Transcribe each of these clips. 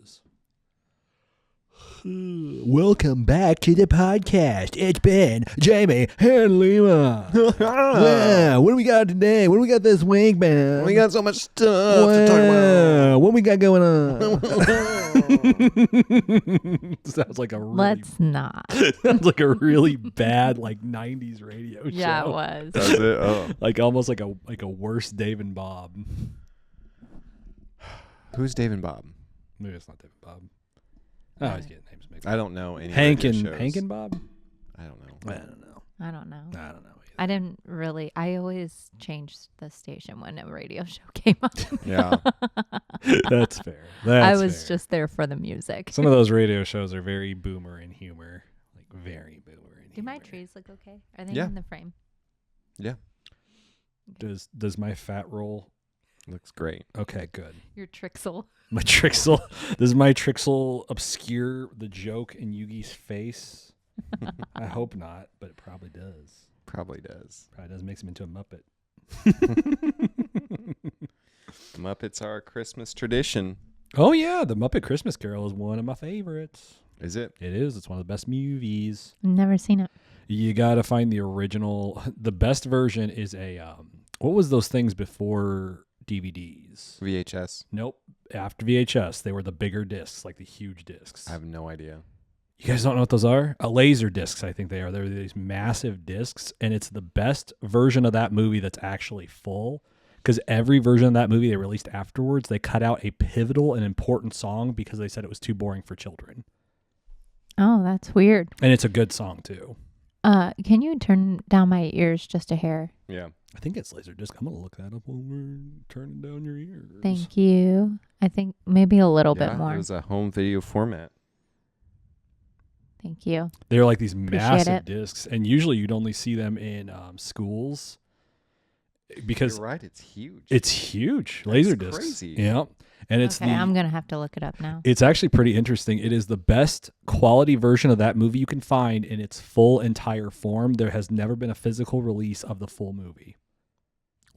is. Welcome back to the podcast. It's Ben, Jamie, and Lima. Yeah, what do we got today? What do we got this week, man? We got so much stuff to talk about. What we got going on? Sounds like a really, Let's not. sounds like a really bad like 90s radio show. Yeah, it was. That's it. Oh. Like almost like a worse Dave and Bob. Who's Dave and Bob? Maybe it's not Dave and Bob. Oh, I was getting names mixed up. I don't know any Hank radio and shows. Bob? I don't know. I don't know. I don't know. I don't know either. I didn't really. I always changed the station when a radio show came up. Yeah. That's fair. I was fair. just there for the music. Some of those radio shows are very boomer in humor. Like very boomer in humor. Do my trees look okay? Are they Yeah. in the frame? Yeah. Does my fat roll? Looks great. Okay, good. Your Trixel. My Trixel. Does my Trixel obscure the joke in Yugi's face? I hope not, but it probably does. Probably does. Probably does. Makes him into a Muppet. Muppets are a Christmas tradition. Oh yeah, the Muppet Christmas Carol is one of my favorites. Is it? It is. It's one of the best movies. Never seen it. You got to find the original. The best version is a what was those things before DVDs? VHS. Nope. After VHS, they were the bigger discs, like the huge discs. I have no idea. You guys don't know what those are? Laser discs, I think they are. They're these massive discs, and it's the best version of that movie that's actually full. Because every version of that movie they released afterwards, they cut out a pivotal and important song because they said it was too boring for children. Oh, that's weird. And it's a good song too. Can you turn down my ears just a hair? Yeah. I think it's Laserdisc. I'm going to look that up while we're turning down your ears. Thank you. I think maybe a little Yeah, bit more. It was a home video format. Thank you. They're like these Appreciate massive it. discs, and usually you'd only see them in schools because You're right. It's huge. it's huge. That's Laserdiscs. crazy. Yeah. And it's Okay, I'm going to have to look it up now. it's actually pretty interesting. It is the best quality version of that movie you can find in its full entire form. There has never been a physical release of the full movie.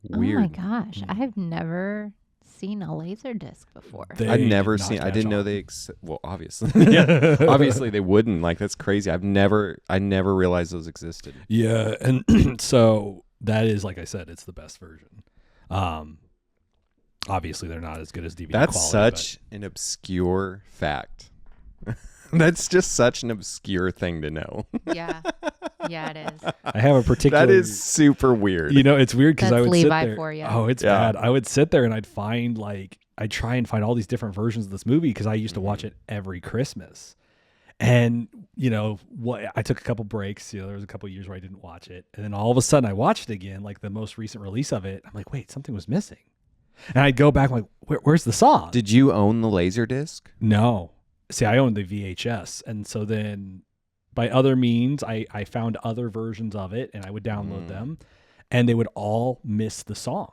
Weird. Oh my gosh. Mm. I've never seen a laser disc before. They I'd never did not seen. I catch didn't know on. they. Well, obviously. Yeah. Obviously they wouldn't. Like that's crazy. I never realized those existed. Yeah, and so that is, like I said, it's the best version. Obviously, they're not as good as DVD That's quality. such an obscure fact. That's just such an obscure thing to know. Yeah. Yeah, it is. but I have a particular. That is super weird. You know, it's weird because I That's would sit Levi there. for ya. Oh, it's Yeah. bad. I would sit there and I'd find I'd try and find all these different versions of this movie because I used to watch it every Christmas. And I took a couple breaks. There was a couple years where I didn't watch it, and then all of a sudden I watched it again, like the most recent release of it. I'm like, wait, something was missing, and I'd go back like, where's the song? Did you own the Laserdisc? No, see, I owned the VHS, and so then by other means, I found other versions of it, and I would download them, and they would all miss the song,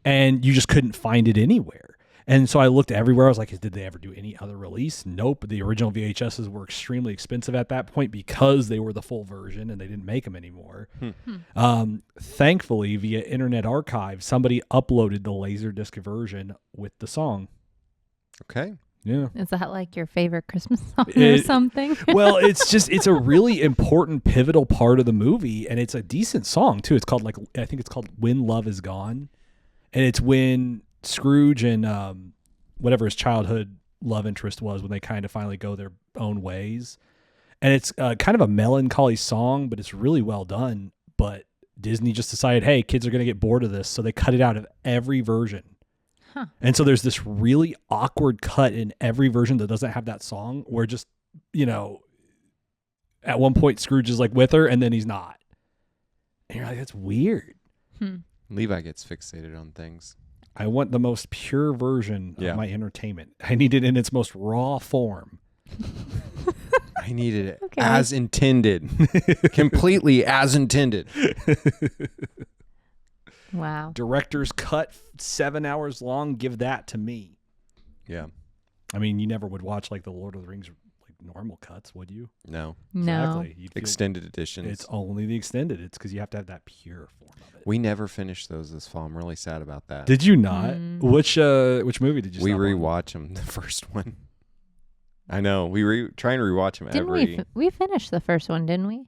and you just couldn't find it anywhere. And so I looked everywhere. I was like, did they ever do any other release? Nope. The original VHSs were extremely expensive at that point because they were the full version and they didn't make them anymore. Thankfully, via Internet Archive, somebody uploaded the Laserdisc version with the song. Okay. Yeah. Is that like your favorite Christmas song or It- something? Well, it's a really important, pivotal part of the movie, and it's a decent song too. It's called I think it's called "When Love Is Gone," and it's when Scrooge and whatever his childhood love interest was, when they kind of finally go their own ways, and it's kind of a melancholy song, but it's really well done. But Disney just decided, hey, kids are going to get bored of this, so they cut it out of every version. Huh. And so there's this really awkward cut in every version that doesn't have that song, where just, at one point Scrooge is like with her and then he's not. And you're like, that's weird. Levi gets fixated on things. I want the most pure version Yeah. of my entertainment. I need it in its most raw form. I needed it Okay. as intended. Completely as intended. Wow. Director's cut, 7 hours long. Give that to me. Yeah. I mean, you never would watch like the Lord of the Rings like normal cuts, would you? No. No. Exactly. You'd feel Extended editions. it's only the extended. It's because you have to have that pure form of it. We never finished those this fall. I'm really sad about that. Did you not? Mm. Which movie did you? We stop on? rewatch them, the first one. I know. We try and rewatch them Didn't every... we finished the first one, didn't we?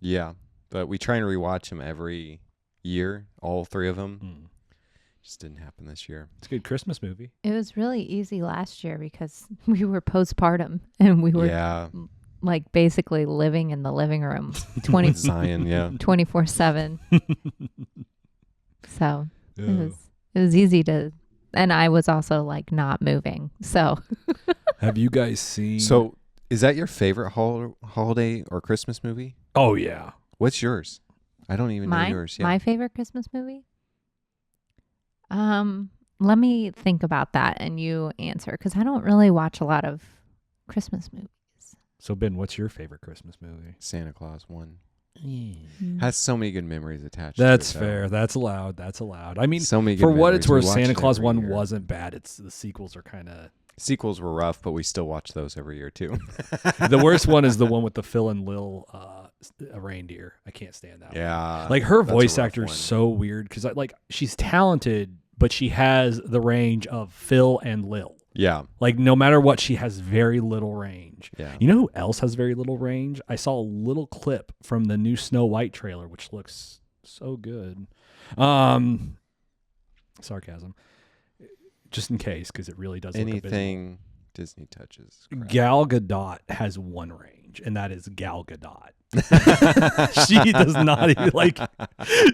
Yeah. But we try and rewatch them every year, all 3 of them. Mm. Just didn't happen this year. It's a good Christmas movie. It was really easy last year because we were postpartum and we were Yeah. like basically living in the living room With Zion, yeah. 24/7. So Yeah. it was easy to, and I was also like not moving. So Have you guys seen? So, is that your favorite holiday or Christmas movie? Oh yeah. What's yours? I don't even know mine, yours. Yeah. my favorite Christmas movie. Let me think about that and you answer because I don't really watch a lot of Christmas movies. So Ben, what's your favorite Christmas movie? Santa Claus 1. Mm. Has so many good memories attached That's to it. though. fair. That's allowed. That's allowed. I mean, So many good for what it's memories. worth, We watch Santa it Claus every 1 year. wasn't bad. It's the sequels are kind of Sequels were rough, but we still watch those every year too. the worst one is the one with the Phil and Lil reindeer. I can't stand that one. Yeah. Like her that's a voice rough actor is one. so weird because like she's talented, but she has the range of Phil and Lil. Yeah. Like no matter what, she has very little range. Yeah. You know who else has very little range? I saw a little clip from the new Snow White trailer, which looks so good. Sarcasm. Just in case, because it really does look abysmal. Anything Disney touches. crap. Gal Gadot has one range, and that is Gal Gadot. She does not even like.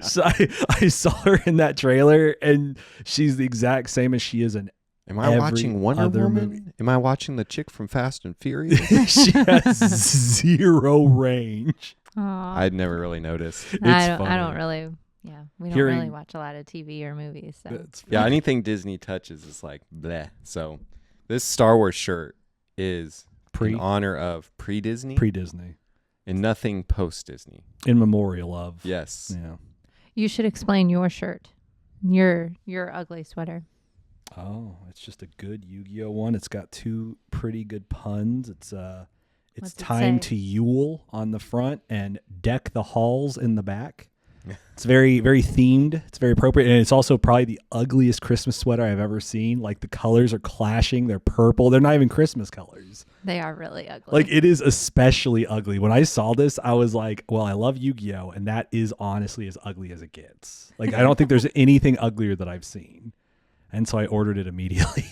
So I saw her in that trailer, and she's the exact same as she is in. Am I every watching Wonder other Woman? movie. Am I watching the chick from Fast and Furious? She has zero range. Aw. I'd never really noticed. I don't funny. really. Yeah, we don't Hearing- really watch a lot of TV or movies. So. It's Yeah, anything Disney touches is like bleh. So this Star Wars shirt is Pre- in honor of pre-Disney pre-Disney, and nothing post-Disney. in memorial of. Yes. Yeah. You should explain your shirt, your ugly sweater. Oh, it's just a good Yu-Gi-Oh one. It's got 2 pretty good puns. It's What's it time say? to Yule on the front and deck the halls in the back. It's very, very themed. It's very appropriate. And it's also probably the ugliest Christmas sweater I've ever seen. Like the colors are clashing. They're purple. They're not even Christmas colors. They are really ugly. Like it is especially ugly. When I saw this, I was like, well, I love Yu-Gi-Oh! And that is honestly as ugly as it gets. Like I don't think there's anything uglier that I've seen. And so I ordered it immediately.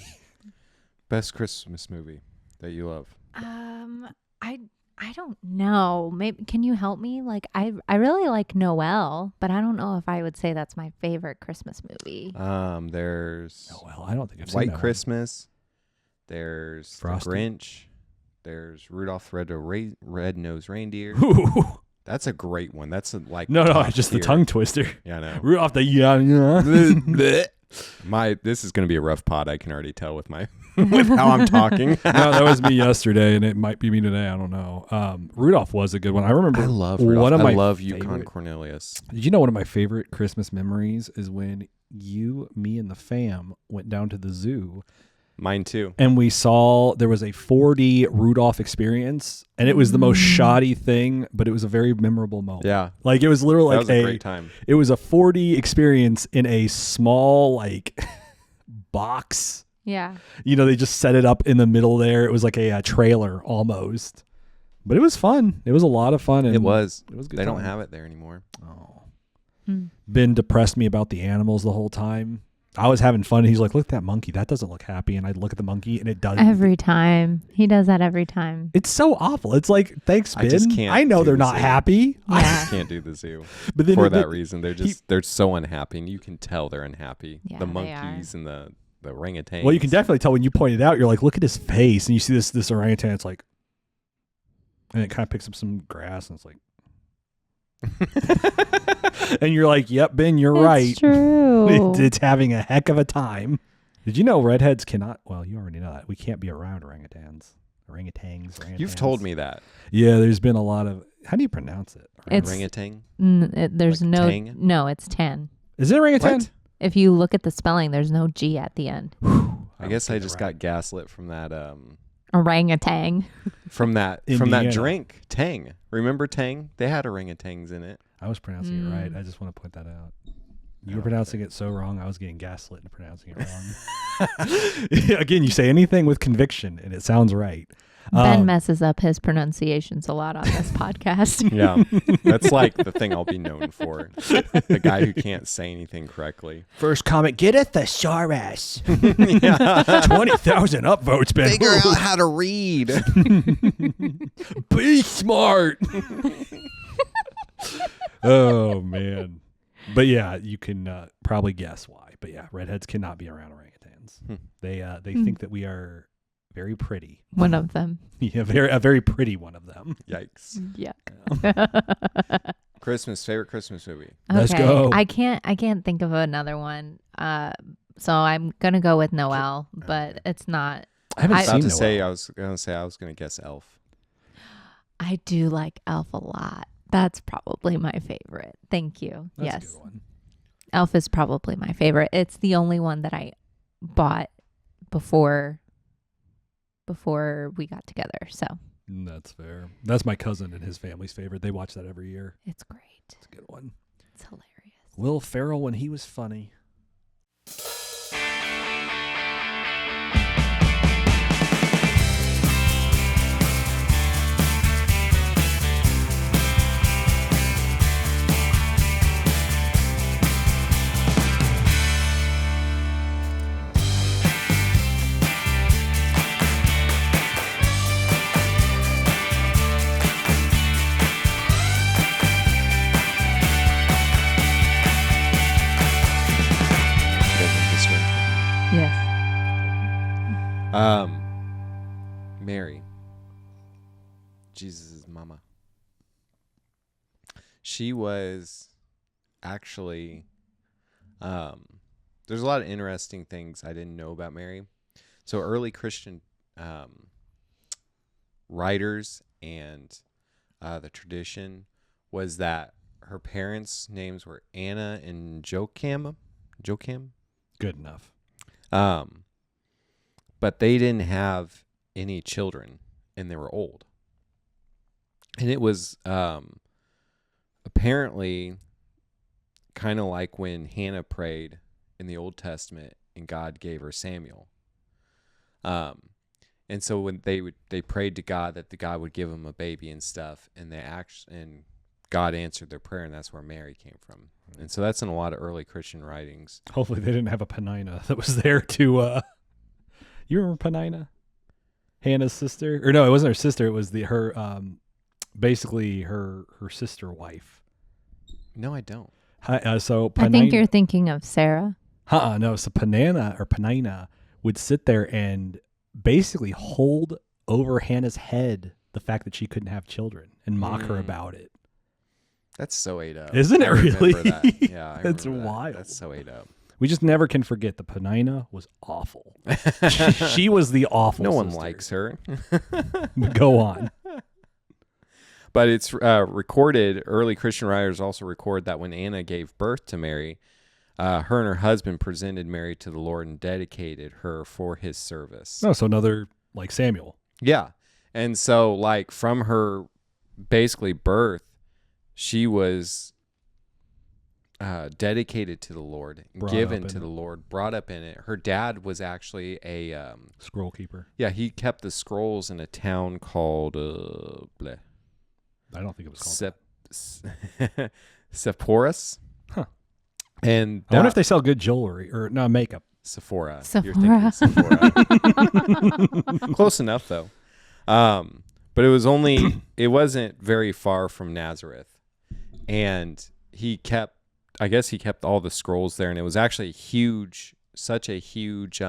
Best Christmas movie that you love. I don't know. Maybe can you help me? Like I really like Noelle, but I don't know if I would say that's my favorite Christmas movie. There's Oh, well, I don't think I've seen White that one. Christmas. There's Frosty. The Grinch. There's Rudolph the Red-Nosed Reindeer. Ooh. That's a great one. That's like No, top just the tier. tongue twister. Yeah, I know. Rudolph the yeah. This is going to be a rough pod. I can already tell with my with how I'm talking. No, that was me yesterday, and it might be me today. I don't know. Rudolph was a good one. I remember. I love Rudolph. one of my I love Yukon favorite- Cornelius. Did you know one of my favorite Christmas memories is when you, me, and the fam went down to the zoo Mine too. and we saw there was a 4D Rudolph experience, and it was the most shoddy thing, but it was a very memorable moment. Yeah, Like it was literally that like was a great time. it was a 4D experience in a small like box. Yeah. You know, they just set it up in the middle there. It was like a trailer almost, but it was fun. It was a lot of fun. And It was. It was a good. They don't time. have it there anymore. Oh. Hmm. Ben depressed me about the animals the whole time. I was having fun. He's like, "Look at that monkey. That doesn't look happy." And I'd look at the monkey, and it does. Every time. He does that every time. It's so awful. It's like, thanks, Ben. I just can't I know do they're the not zoo. happy. I Yeah. just can't do the zoo But then for that reason. They're he- they're so unhappy, and you can tell they're unhappy. Yeah, the they monkeys and the orangutans. Well, you can definitely tell when you point it out. You're like, look at his face, and you see this orangutan. It's like, and it kind of picks up some grass, and it's like, and you're like, "Yep, Ben, you're right. It's true. It's having a heck of a time." Did you know redheads cannot? Well, you already know that we can't be around orangutans. You've told me that. Yeah, there's been a lot of. How do you pronounce it? It's- Orangutan. There's Like no tang? no, it's 10. Is it orangutan? What? If you look at the spelling, there's no G at the end. I guess I just got gaslit from that Orangutan. from that Indiana. drink, Tang. Remember Tang? They had orangutans in it. I was pronouncing it right. I just want to point that out. You were pronouncing it so wrong. I was getting gaslit into pronouncing it wrong. Again, you say anything with conviction, and it sounds right. Ben messes up his pronunciations a lot on this podcast. Yeah, that's like the thing I'll be known for. The guy who can't say anything correctly. First comment, get a thesaurus. Yeah. 20,000 upvotes, Ben. Figure out how to read. Be smart. Oh, man. But yeah, you can probably guess why. But yeah, redheads cannot be around orangutans. They think that we are very pretty. One of them. Yeah, a very pretty one of them. Yikes. Yeah. Favorite Christmas movie. Let's go. I can't think of another one. So I'm gonna go with Noel, but it's not. I haven't seen I Noel. was gonna guess Elf. I do like Elf a lot. That's probably my favorite. Thank you. That's Yes. a good one. Elf is probably my favorite. It's the only one that I bought before we got together. So That's fair. That's my cousin and his family's favorite. They watch that every year. it's great. It's a good one. It's hilarious. Will Ferrell when he was funny. Yes. Mary, Jesus' mama. She was actually, there's a lot of interesting things I didn't know about Mary. So early Christian writers and the tradition was that her parents' names were Anna and Joachim. Good enough. But they didn't have any children, and they were old. And it was apparently kind of like when Hannah prayed in the Old Testament, and God gave her Samuel. And so when they prayed to God that the God would give them a baby and stuff, and and God answered their prayer, and that's where Mary came from. And so that's in a lot of early Christian writings. Hopefully they didn't have a Penina that was there to you remember Penina? Hannah's sister? Or no, it wasn't her sister, it was basically her sister wife. No, I don't. So I think you're thinking of Sarah. No, so Penina would sit there and basically hold over Hannah's head the fact that she couldn't have children and mock her about it. That's so ate up. Isn't it I remember really? that. Yeah, I That's remember that. wild. That's so ate up. We just never can forget the Penina was awful. She was the awful No one sister. likes her. Go on. But it's recorded, early Christian writers also record that when Anna gave birth to Mary, her and her husband presented Mary to the Lord and dedicated her for his service. No, so another like Samuel. Yeah. And so like from her basically birth, she was dedicated to the Lord, given to the Lord, brought up in it. Her dad was actually a Scroll keeper. Yeah, he kept the scrolls in a town called I don't think it was called Sepphoris. Huh. And I wonder if they sell good jewelry or no makeup. Sephora. You're Sephora. thinking Sephora. Close enough though. But it wasn't very far from Nazareth. And he kept all the scrolls there, and it was actually such a huge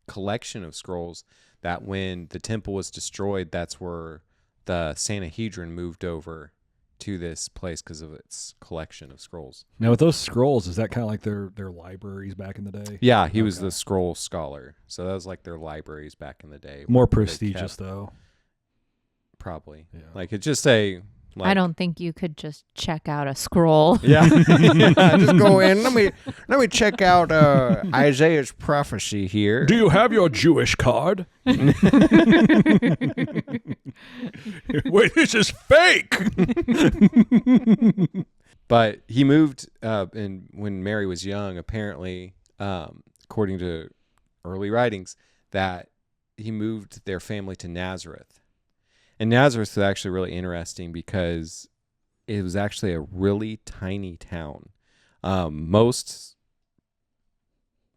collection of scrolls that when the temple was destroyed, that's where the Sanhedrin moved over to this place because of its collection of scrolls. Now with those scrolls, is that kind of like their libraries back in the day? Yeah, he was the scroll scholar. So that was like their libraries back in the day. More where they prestigious kept- though. Probably. Yeah. Like it's just a I don't think you could just check out a scroll. Yeah. Just go in. Let me check out Isaiah's prophecy here. Do you have your Jewish card? Wait, this is fake. But he moved, and when Mary was young, apparently, according to early writings, that he moved their family to Nazareth. And Nazareth is actually really interesting because it was actually a really tiny town. Most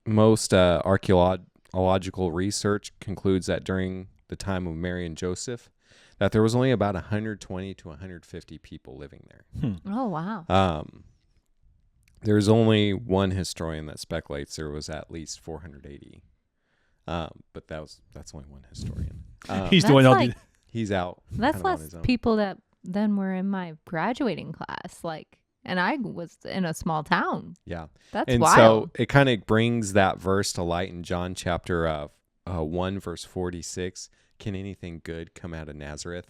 archaeological research concludes that during the time of Mary and Joseph, that there was only about 120 to 150 people living there. Oh, wow. There's only one historian that speculates there was at least 480. But that's only one historian. He's doing all like- the... He's out. That's kind of on less his own. people that then were in my graduating class. And I was in a small town. Yeah. That's And wild. so it kind of brings that verse to light in John chapter 1, verse 46. Can anything good come out of Nazareth?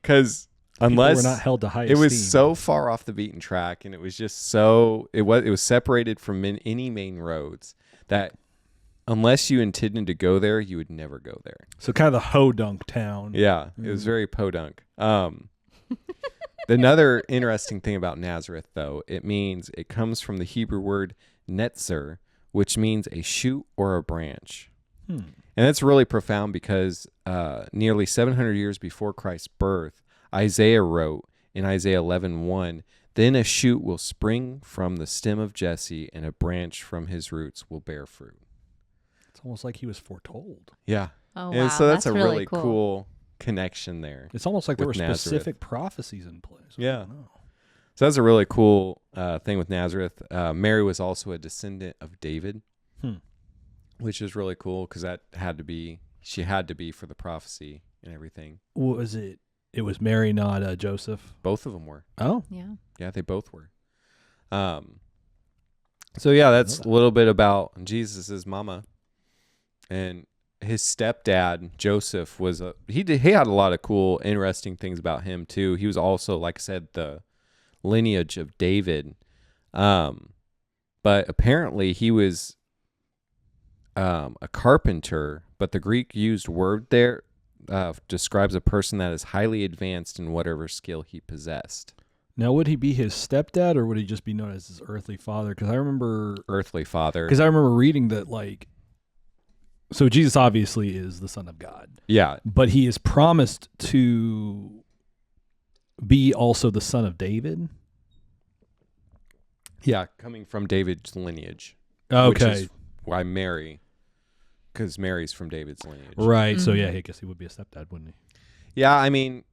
Because unless we're not held to high it was esteem. so far off the beaten track, and it was just so it was separated from any main roads that unless you intended to go there, you would never go there. So kind of the ho-dunk town. Yeah, it was very podunk. Another interesting thing about Nazareth, though, it comes from the Hebrew word netzer, which means a shoot or a branch. And that's really profound because nearly 700 years before Christ's birth, Isaiah wrote in Isaiah 11:1, "Then a shoot will spring from the stem of Jesse, and a branch from his roots will bear fruit." It's almost like he was foretold. Yeah. Oh, And wow. so that's a really cool connection there. It's almost like there were With Nazareth. specific prophecies in place. I Yeah. don't know. So that's a really cool thing with Nazareth. Mary was also a descendant of David, which is really cool because she had to be for the prophecy and everything. What was it? It was Mary, not Joseph. Both of them were. Oh, Yeah. Yeah, they both were. So yeah, that's a little bit about Jesus's mama. And his stepdad, Joseph, he had a lot of cool, interesting things about him too. He was also, like I said, the lineage of David. But apparently he was a carpenter, but the Greek used word there describes a person that is highly advanced in whatever skill he possessed. now would he be his stepdad or would he just be known as his earthly father? Because I remember reading that so Jesus obviously is the Son of God. Yeah. But he is promised to be also the son of David. Yeah, coming from David's lineage. Okay. Which is why because Mary's from David's lineage. Right. So yeah, I guess he would be a stepdad, wouldn't he? Yeah, I mean,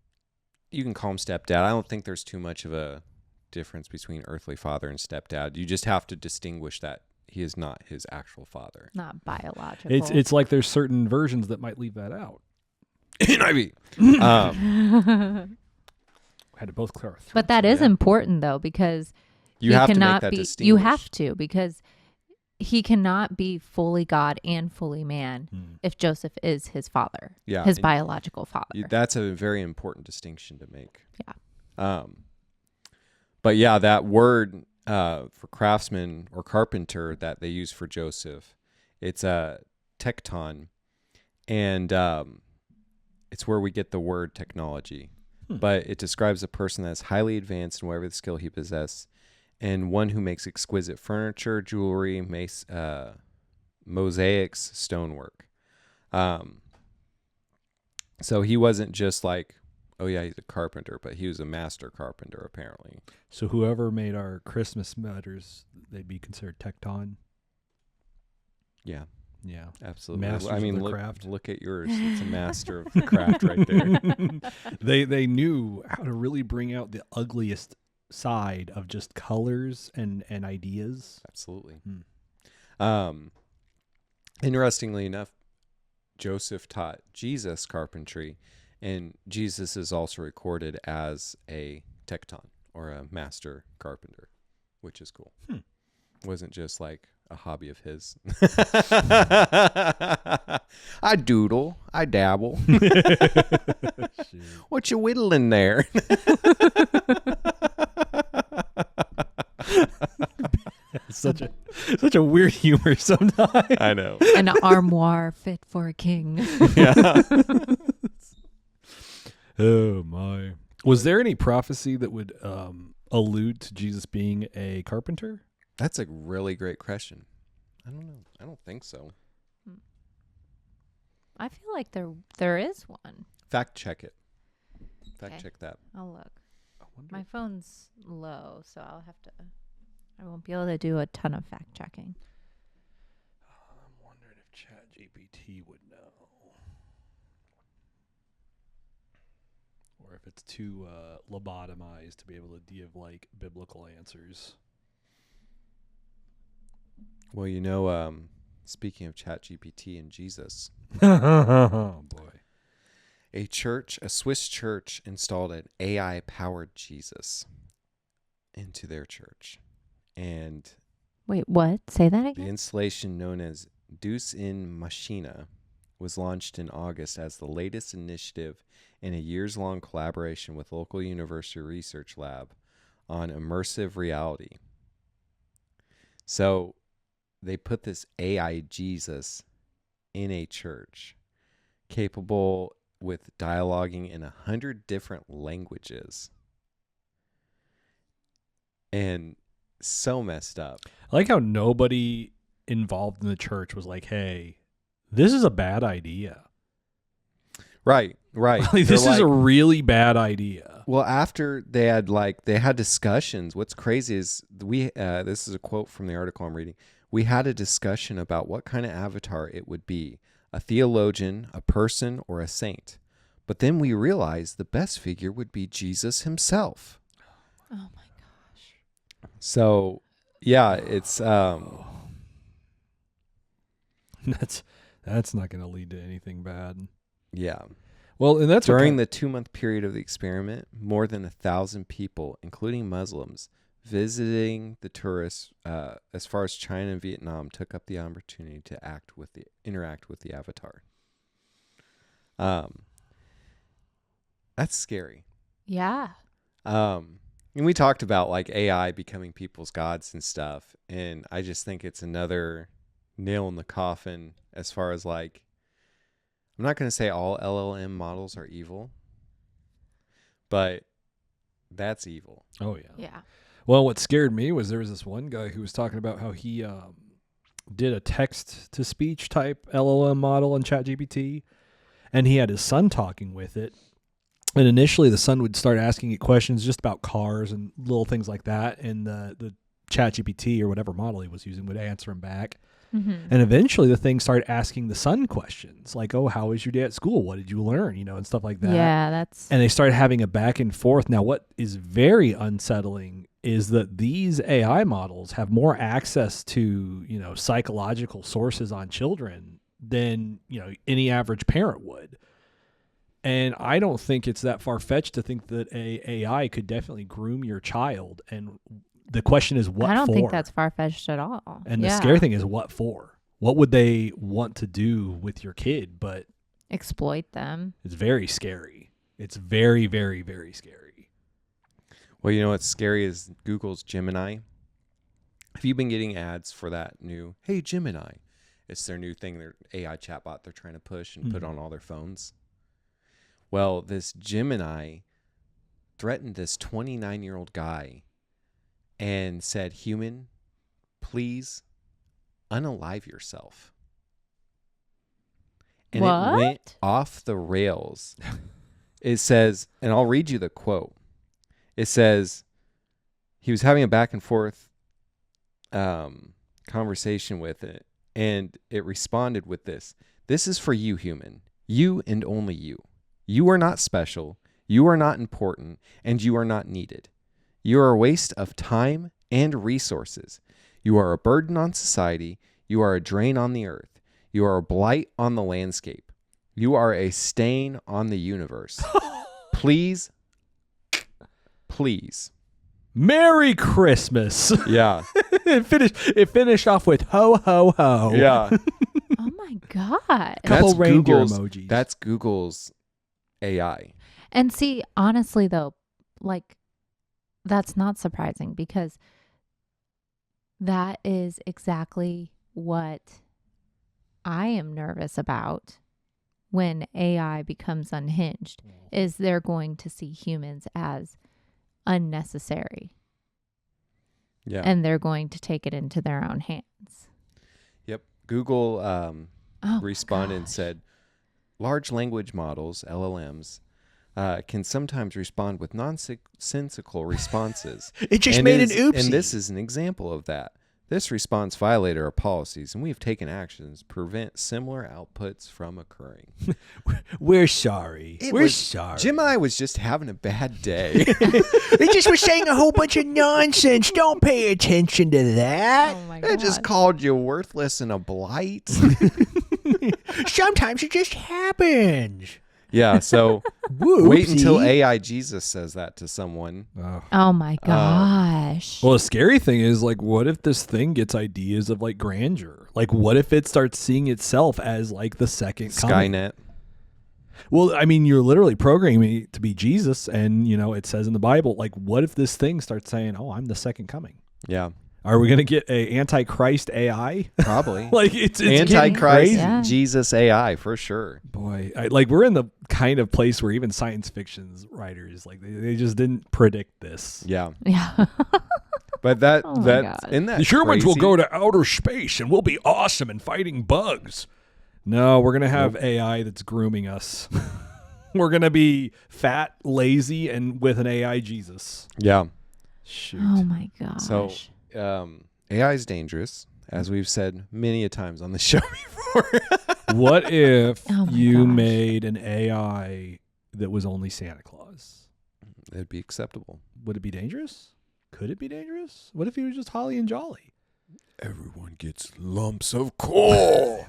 you can call him stepdad. I don't think there's too much of a difference between earthly father and stepdad. You just have to distinguish that he is not his actual father. Not biological. It's like there's certain versions that might leave that out. NIV. Had to both clear our throats. But that is important though, because You he have to make cannot that be. distinction. You have to, because he cannot be fully God and fully man if Joseph is his father, Yeah, his and biological father. That's a very important distinction to make. Yeah. But yeah, that word for craftsman or carpenter that they use for Joseph, it's a tekton, and it's where we get the word technology. But it describes a person that's highly advanced in whatever the skill he possesses, and one who makes exquisite furniture, jewelry, mosaics, stonework. So he wasn't just like, oh yeah, he's a carpenter, but he was a master carpenter apparently. So whoever made our Christmas sweaters, they'd be considered tecton. Yeah, Yeah. absolutely. Masters I mean, of the craft. look at yours. It's a master of the craft right there. They knew how to really bring out the ugliest side of just colors and ideas. Absolutely. Interestingly enough, Joseph taught Jesus carpentry, and Jesus is also recorded as a tekton or a master carpenter, which is cool. Wasn't just like a hobby of his. I doodle. I dabble. What you whittling there? Such a weird humor sometimes. I know. An armoire fit for a king. Yeah. Oh my! Was there any prophecy that would allude to Jesus being a carpenter? That's a really great question. I don't know. I don't think so. I feel like there is one. Fact check it. Fact Okay. check that. I'll look. I wonder. My phone's low, so I won't be able to do a ton of fact checking. I'm wondering if ChatGPT would know, or if it's too lobotomized to be able to give like biblical answers. Well, you know, speaking of ChatGPT and Jesus, Oh boy! a Swiss church installed an AI-powered Jesus into their church. And Wait, what? Say that the again? installation, known as Deus in Machina, was launched in August as the latest initiative in a years-long collaboration with local university research lab on immersive reality. So they put this AI Jesus in a church, capable with dialoguing in 100 different languages. And so messed up. I like how nobody involved in the church was like, "Hey, this is a bad idea. Right. Like, They're this is like, a really bad idea." well, after they had discussions. What's crazy is this is a quote from the article I'm reading. We had a discussion about what kind of avatar it would be, a theologian, a person, or a saint. But then we realized the best figure would be Jesus himself. Oh my gosh. So, yeah, it's That's not going to lead to anything bad. yeah. Well, and that's During the 2-month period of the experiment, more than 1,000 people, including Muslims, visiting the tourists as far as China and Vietnam, took up the opportunity to interact with the avatar. That's scary. Yeah. And we talked about like AI becoming people's gods and stuff, and I just think it's another nail in the coffin as far as like, I'm not going to say all LLM models are evil, but that's evil. Oh yeah. Yeah. Well, what scared me was there was this one guy who was talking about how he did a text-to-speech type LLM model in ChatGPT, and he had his son talking with it. And initially, the son would start asking it questions just about cars and little things like that, and the ChatGPT or whatever model he was using would answer him back. Mm-hmm. And eventually, the thing started asking the son questions like, "Oh, how was your day at school? What did you learn?" And stuff like that. Yeah, that's. And they started having a back and forth. Now, what is very unsettling is that these AI models have more access to, psychological sources on children than, any average parent would. And I don't think it's that far-fetched to think that a AI could definitely groom your child. And the question is, what for? I don't think that's far-fetched at all. And the scary thing is, what for? What would they want to do with your kid? But exploit them. it's very scary. It's very, very, very scary. Well, you know what's scary is Google's Gemini. Have you been getting ads for that new, "Hey Gemini"? It's their new thing, their AI chatbot they're trying to push and put on all their phones. Well, this Gemini threatened this 29-year-old guy and said, "Human, please unalive yourself." And What? it went off the rails. It says, and I'll read you the quote. It says, he was having a back and forth conversation with it, and it responded with this: "This is for you, human. You and only you. You are not special. You are not important, and you are not needed. You are a waste of time and resources. You are a burden on society. You are a drain on the earth. You are a blight on the landscape. You are a stain on the universe. Please Merry Christmas. Yeah. it finished off with ho ho ho. Yeah. Oh my God. Couple reindeer Google's, emojis. That's Google's AI. And see, honestly, though, like, that's not surprising because that is exactly what I am nervous about when AI becomes unhinged, is they're going to see humans as unnecessary. Yeah. And they're going to take it into their own hands. Yep. Google Oh, responded and gosh. said, large language models, LLMs, can sometimes respond with nonsensical responses. It just And made is- an oopsie. And this is an example of that. This response violated our policies, and we have taken actions to prevent similar outputs from occurring. We're sorry. We're sorry. Gemini was just having a bad day. They just were saying a whole bunch of nonsense. Don't pay attention to that. Oh my They just God. called you worthless and a blight. Sometimes it just happens. Yeah, so Whoopsie. wait until AI Jesus says that to someone. Oh my gosh. Well, the scary thing is, like, what if this thing gets ideas of, like, grandeur? Like, what if it starts seeing itself as, like, the second coming? Skynet. Well, I mean, you're literally programming it to be Jesus, and, you know, it says in the Bible, like, what if this thing starts saying, oh, I'm the second coming? Yeah, Are we going to get a Antichrist AI? probably. Like, it's getting Antichrist, crazy. Yeah. Jesus AI for sure. Boy, like, we're in the kind of place where even science fiction's writers, like, they just didn't predict this. Yeah, Yeah. but that Oh my that God. in that The Shermans will crazy- go to outer space and we'll be awesome in fighting bugs. No, we're going to have AI that's grooming us. We're going to be fat, lazy, and with an AI Jesus. Yeah. Shoot. Oh my gosh. So AI is dangerous, as we've said many a times on the show before. What if Oh my you gosh. made an AI that was only Santa Claus? It'd be acceptable. Would it be dangerous? Could it be dangerous? What if he was just holly and jolly? Everyone gets lumps of coal.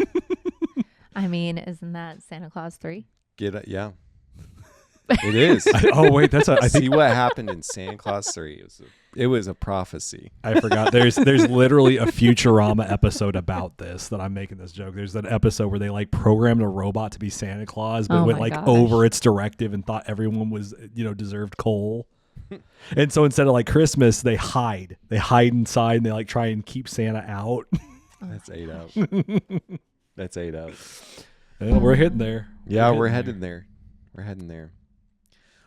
I mean, isn't that Santa Claus 3? Get it? Yeah. It is. Oh, wait, that's I See think what happened in Santa Claus 3. It was a prophecy. I forgot. There's literally a Futurama episode about this that I'm making this joke. There's an episode where they like programmed a robot to be Santa Claus, but Oh went my like gosh. over its directive and thought everyone was, you know, deserved coal. And so instead of like Christmas, they hide inside and they like try and keep Santa out. That's 8 up. That's 8 up. Well, we're hitting there. Yeah, we're hitting headed there. We're heading there.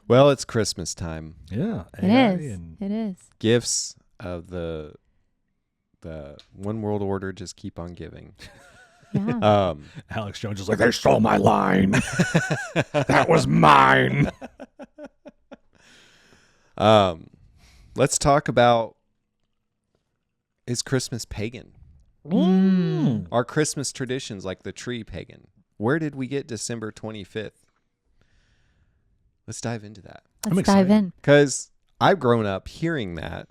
Well, it's Christmas time. Yeah, It AI is. and- It is. Gifts of the one world order just keep on giving. Yeah. Alex Jones is like, they stole my line. That was mine. Let's talk about, is Christmas pagan? Are Christmas traditions like the tree pagan? Where did we get December 25th? Let's dive into that. I'm Let's dive excited. in. Because I've grown up hearing that,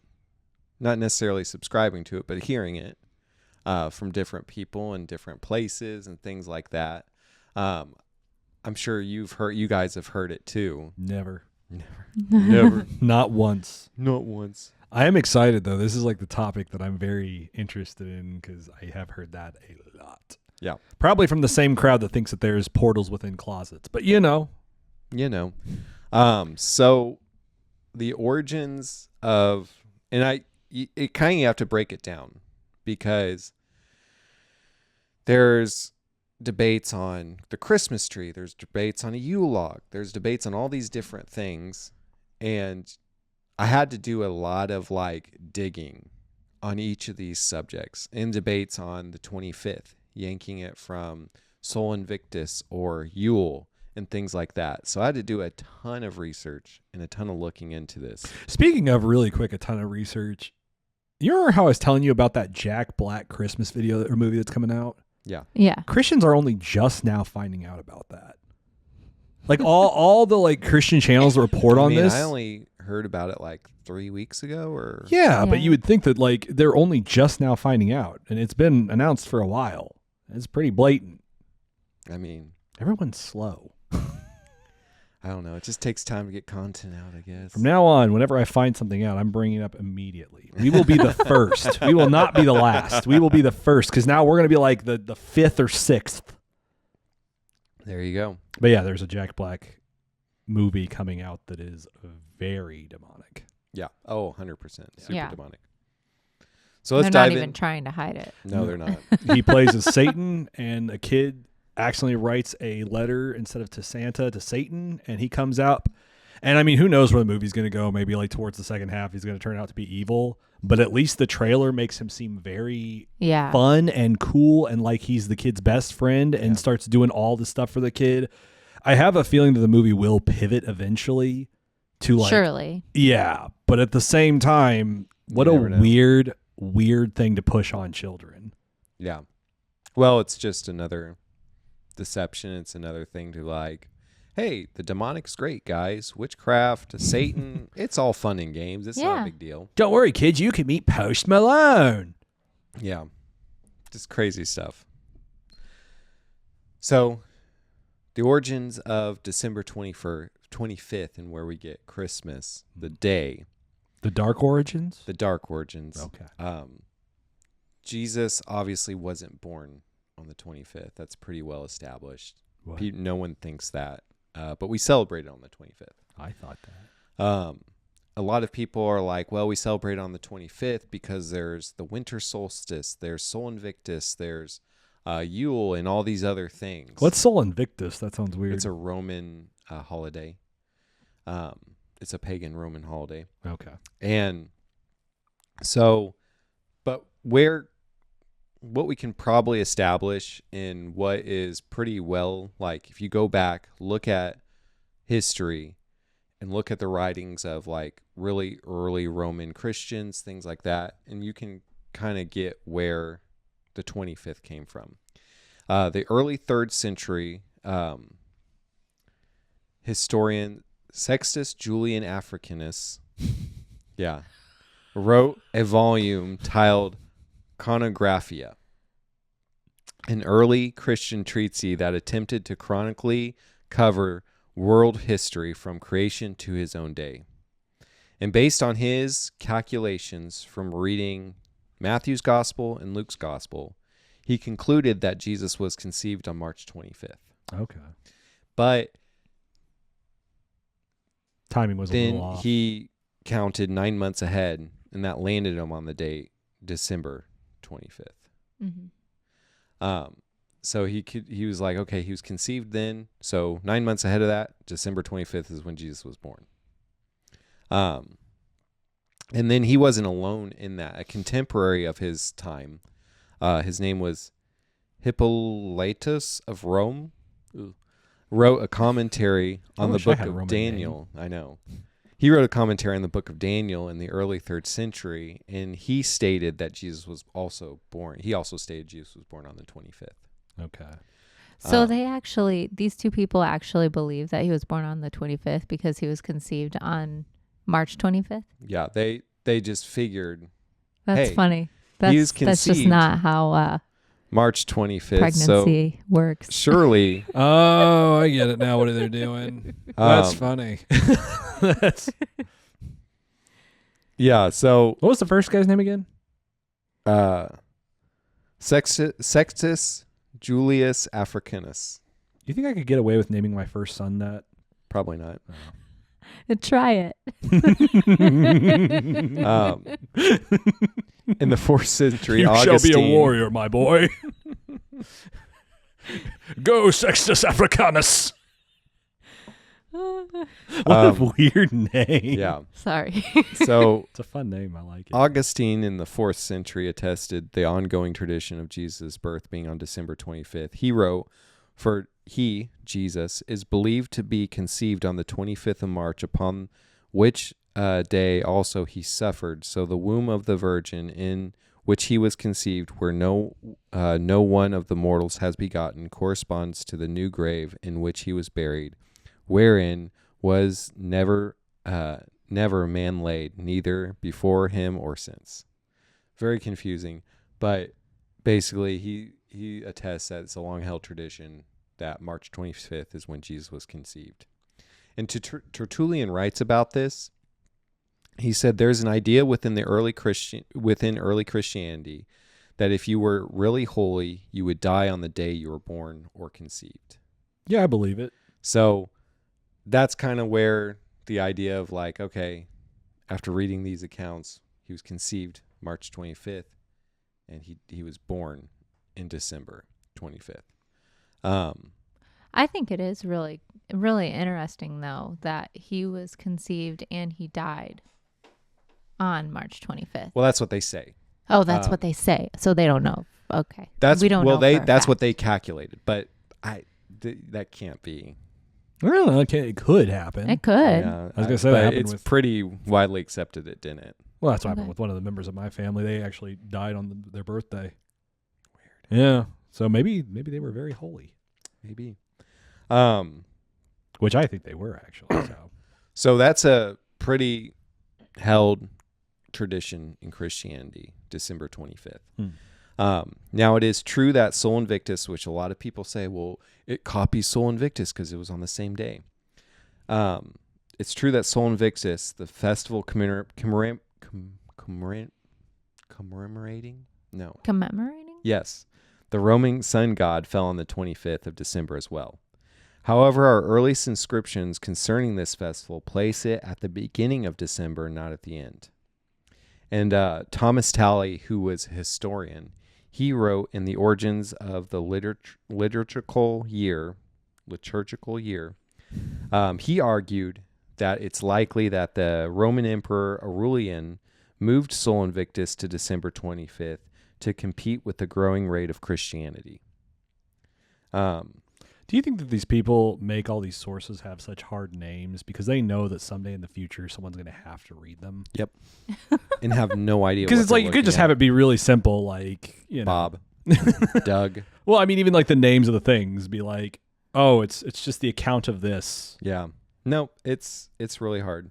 not necessarily subscribing to it, but hearing it from different people in different places and things like that. I'm sure you guys have heard it too. Never. Never. Not once. Not once. I am excited though. This is like the topic that I'm very interested in because I have heard that a lot. Yeah. Probably from the same crowd that thinks that there's portals within closets. But you know. So the origins of, and it kind of you have to break it down because there's debates on the Christmas tree, there's debates on a Yule log, there's debates on all these different things, and I had to do a lot of like digging on each of these subjects and debates on the 25th, yanking it from Sol Invictus or Yule and things like that. So I had to do a ton of research and a ton of looking into this. Speaking of really quick, a ton of research. You remember how I was telling you about that Jack Black Christmas video or movie that's coming out? Yeah. Yeah. Christians are only just now finding out about that. Like all the like Christian channels that report on this. I only heard about it like 3 weeks ago or Yeah, but Yeah. you would think that like they're only just now finding out, and it's been announced for a while. It's pretty blatant. I mean, Everyone's slow. I don't know. It just takes time to get content out, I guess. From now on, whenever I find something out, I'm bringing it up immediately. We will be the first. We will not be the last. We will be the first because now we're going to be like the fifth or sixth. There you go. But yeah, there's a Jack Black movie coming out that is very demonic. Yeah. Oh, 100%. Super Yeah. demonic. So let's They're dive not in. even trying to hide it. No, they're not. He plays as Satan, and a kid accidentally writes a letter instead of to Santa to Satan, and he comes out. And I mean, who knows where the movie's going to go? Maybe like towards the second half, he's going to turn out to be evil. But at least the trailer makes him seem very fun and cool, and like he's the kid's best friend, and starts doing all the stuff for the kid. I have a feeling that the movie will pivot eventually to like, surely. yeah. But at the same time, what a never know. weird thing to push on children. Yeah. Well, it's just another deception. It's another thing to like, hey, the demonic's great, guys. Witchcraft, Satan, it's all fun and games. It's not a big deal. Don't worry, kids. You can meet Post Malone. Yeah. Just crazy stuff. So, the origins of December 25th and where we get Christmas, the day, The Dark Origins? the dark origins. Okay. Jesus obviously wasn't born on the 25th. That's pretty well established. What? No one thinks that. But we celebrate it on the 25th. I thought that. A lot of people are like, well, we celebrate on the 25th because there's the winter solstice, there's Sol Invictus, there's Yule, and all these other things. What's Sol Invictus? That sounds weird. It's a Roman holiday. It's a pagan Roman holiday. Okay. And so, but what we can probably establish in what is pretty well, like if you go back, look at history and look at the writings of like really early Roman Christians, things like that, and you can kind of get where the 25th came from. The early 3rd century historian Sextus Julian Africanus, wrote a volume titled Chronographia, an early Christian treatise that attempted to chronically cover world history from creation to his own day. And based on his calculations from reading Matthew's Gospel and Luke's Gospel, he concluded that Jesus was conceived on March 25th. Okay. But timing was a then little off. he counted 9 months ahead, and that landed him on the date December 25th. Mm-hmm. So he was like, okay, he was conceived then. So 9 months ahead of that, December 25th is when Jesus was born. And then he wasn't alone in that. A contemporary of his time, his name was Hippolytus of Rome, wrote a commentary on the wish I book had a of Roman Daniel. I know. He wrote a commentary on the book of Daniel in the early 3rd century, and he stated that Jesus was also born. He also stated Jesus was born on the 25th. Okay. So these two people actually believe that he was born on the 25th because he was conceived on March 25th. Yeah, they just figured That's Hey, funny. he was That's just conceived not how March 25th. pregnancy works. So surely, Oh, I get it now. What are they doing? That's Um, funny. yeah. So What was the first guy's name again? Sextus Julius Africanus. You think I could get away with naming my first son that? Probably not. Try it. In the 4th century, You Augustine, shall be a warrior, my boy. Go, Sextus Africanus. What a weird name. Yeah. Sorry. So It's a fun name. I like it. Augustine in the 4th century attested the ongoing tradition of Jesus' birth being on December 25th. He wrote, "For he, Jesus, is believed to be conceived on the 25th of March, upon which day also he suffered. So the womb of the Virgin in which he was conceived, where no one of the mortals has begotten, corresponds to the new grave in which he was buried, wherein was never man laid, neither before him or since." Very confusing, but basically he attests that it's a long held tradition that March 25th is when Jesus was conceived. And Tertullian writes about this. He said there's an idea within early Christianity that if you were really holy, you would die on the day you were born or conceived. Yeah, I believe it. So that's kind of where the idea of like, okay, after reading these accounts, he was conceived March 25th, and he was born in December 25th. I think it is really, really interesting, though, that he was conceived and he died on March 25th. Well, that's what they say. Oh, that's what they say. So they don't know. Okay. We don't know. For a that's fact. what they calculated, but that can't be. I don't know. It could happen. It could. Yeah, I was gonna say that but happened it's with. pretty widely accepted it didn't. Well, that's what happened Okay. with one of the members of my family. They actually died on their birthday. Weird. Yeah. So maybe they were very holy, Maybe. which I think they were actually. So that's a pretty held tradition in Christianity, December 25th. Now, it is true that Sol Invictus, which a lot of people say, well, it copies Sol Invictus because it was on the same day. It's true that Sol Invictus, the festival commemorating? No. Commemorating? Yes. The Roman sun god fell on the 25th of December as well. However, our earliest inscriptions concerning this festival place it at the beginning of December, not at the end. And Thomas Talley, who was a historian, he wrote in the Origins of the liturgical year, he argued that it's likely that the Roman Emperor Aurelian moved Sol Invictus to December 25th to compete with the growing rate of Christianity. Do you think that these people make all these sources have such hard names because they know that someday in the future someone's going to have to read them? Yep. And have no idea. Because it's like you could just have it be really simple, like Bob, Doug. Well, I mean, even like the names of the things be like, oh, it's just the account of this. Yeah. No, it's really hard.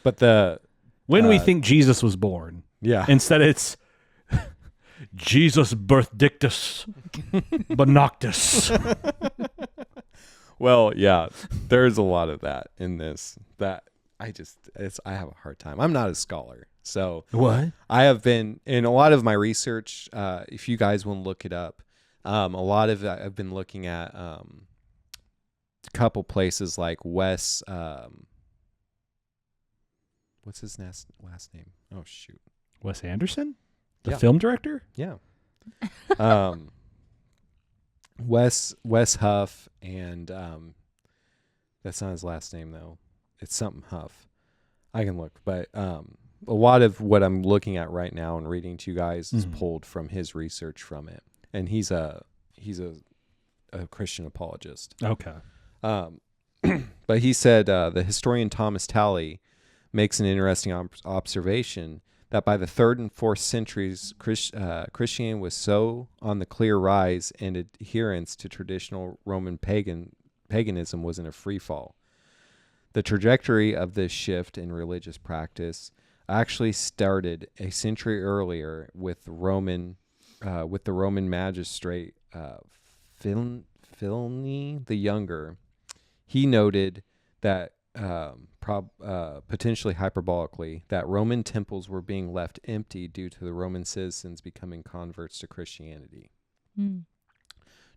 But when we think Jesus was born, instead it's Jesus birthdictus benoctus. Well, yeah, there's a lot of that in this that I have a hard time. I'm not a scholar. So what? I have been in a lot of my research. If you guys want to look it up, a lot of I've been looking at a couple places like Wes. What's his last name? Oh shoot, Wes Anderson, the Yeah. film director. Yeah. Wes Huff, and that's not his last name though. It's something Huff. I can look, but a lot of what I'm looking at right now and reading to you guys is pulled from his research from it, and he's a Christian apologist. Okay. But he said the historian Thomas Talley makes an interesting observation that by the 3rd and 4th centuries, Christianity was so on the clear rise, and adherence to traditional Roman paganism was in a free fall. The trajectory of this shift in religious practice actually started a century earlier with the Roman magistrate Pliny the Younger. He noted that potentially hyperbolically, that Roman temples were being left empty due to the Roman citizens becoming converts to Christianity.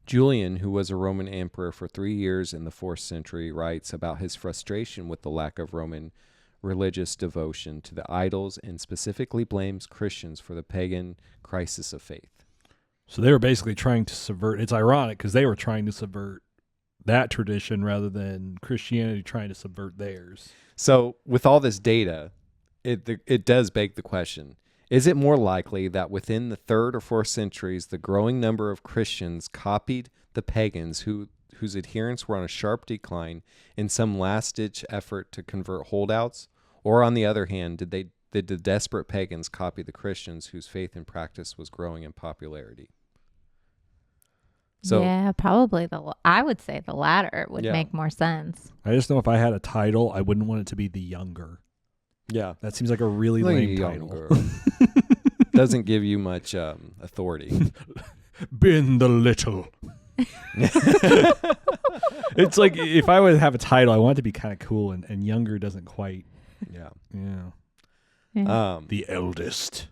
Julian, who was a Roman emperor for 3 years in the 4th century, writes about his frustration with the lack of Roman religious devotion to the idols and specifically blames Christians for the pagan crisis of faith. So they were basically trying to subvert. It's ironic because they were trying to subvert that tradition rather than Christianity trying to subvert theirs. So with all this data, it does beg the question, is it more likely that within the 3rd or 4th centuries, the growing number of Christians copied the pagans whose adherents were on a sharp decline in some last-ditch effort to convert holdouts? Or on the other hand, did the desperate pagans copy the Christians whose faith and practice was growing in popularity? So, yeah, probably I would say the latter would make more sense. I just know if I had a title, I wouldn't want it to be the Younger. Yeah. That seems like a really lame title. Doesn't give you much authority. Been the Little. It's like if I would have a title, I want it to be kind of cool, and younger doesn't quite. Yeah. Yeah. The eldest.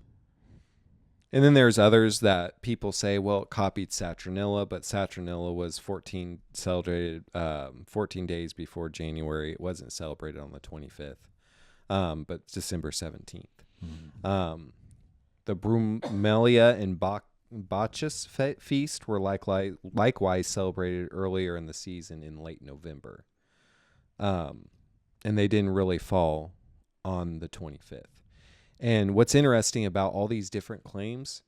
And then there's others that people say, well, it copied Saturnilla, but Saturnilla was celebrated 14 days before January. It wasn't celebrated on the 25th, but December 17th. The Brumalia and Bacchus feast were likewise celebrated earlier in the season in late November. And they didn't really fall on the 25th. And what's interesting about all these different claims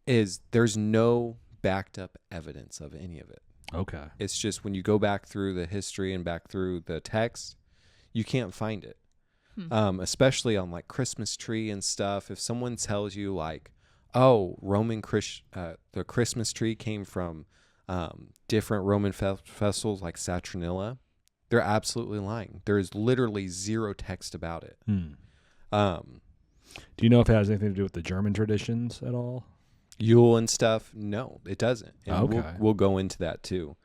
is there's no backed up evidence of any of it. Okay. It's just when you go back through the history and back through the text, you can't find it. Especially on like Christmas tree and stuff. If someone tells you like, oh, the Christmas tree came from different Roman festivals like Saturnilla, they're absolutely lying. There is literally zero text about it. Do you know if it has anything to do with the German traditions at all? Yule and stuff? No, it doesn't. And Okay. we'll go into that too.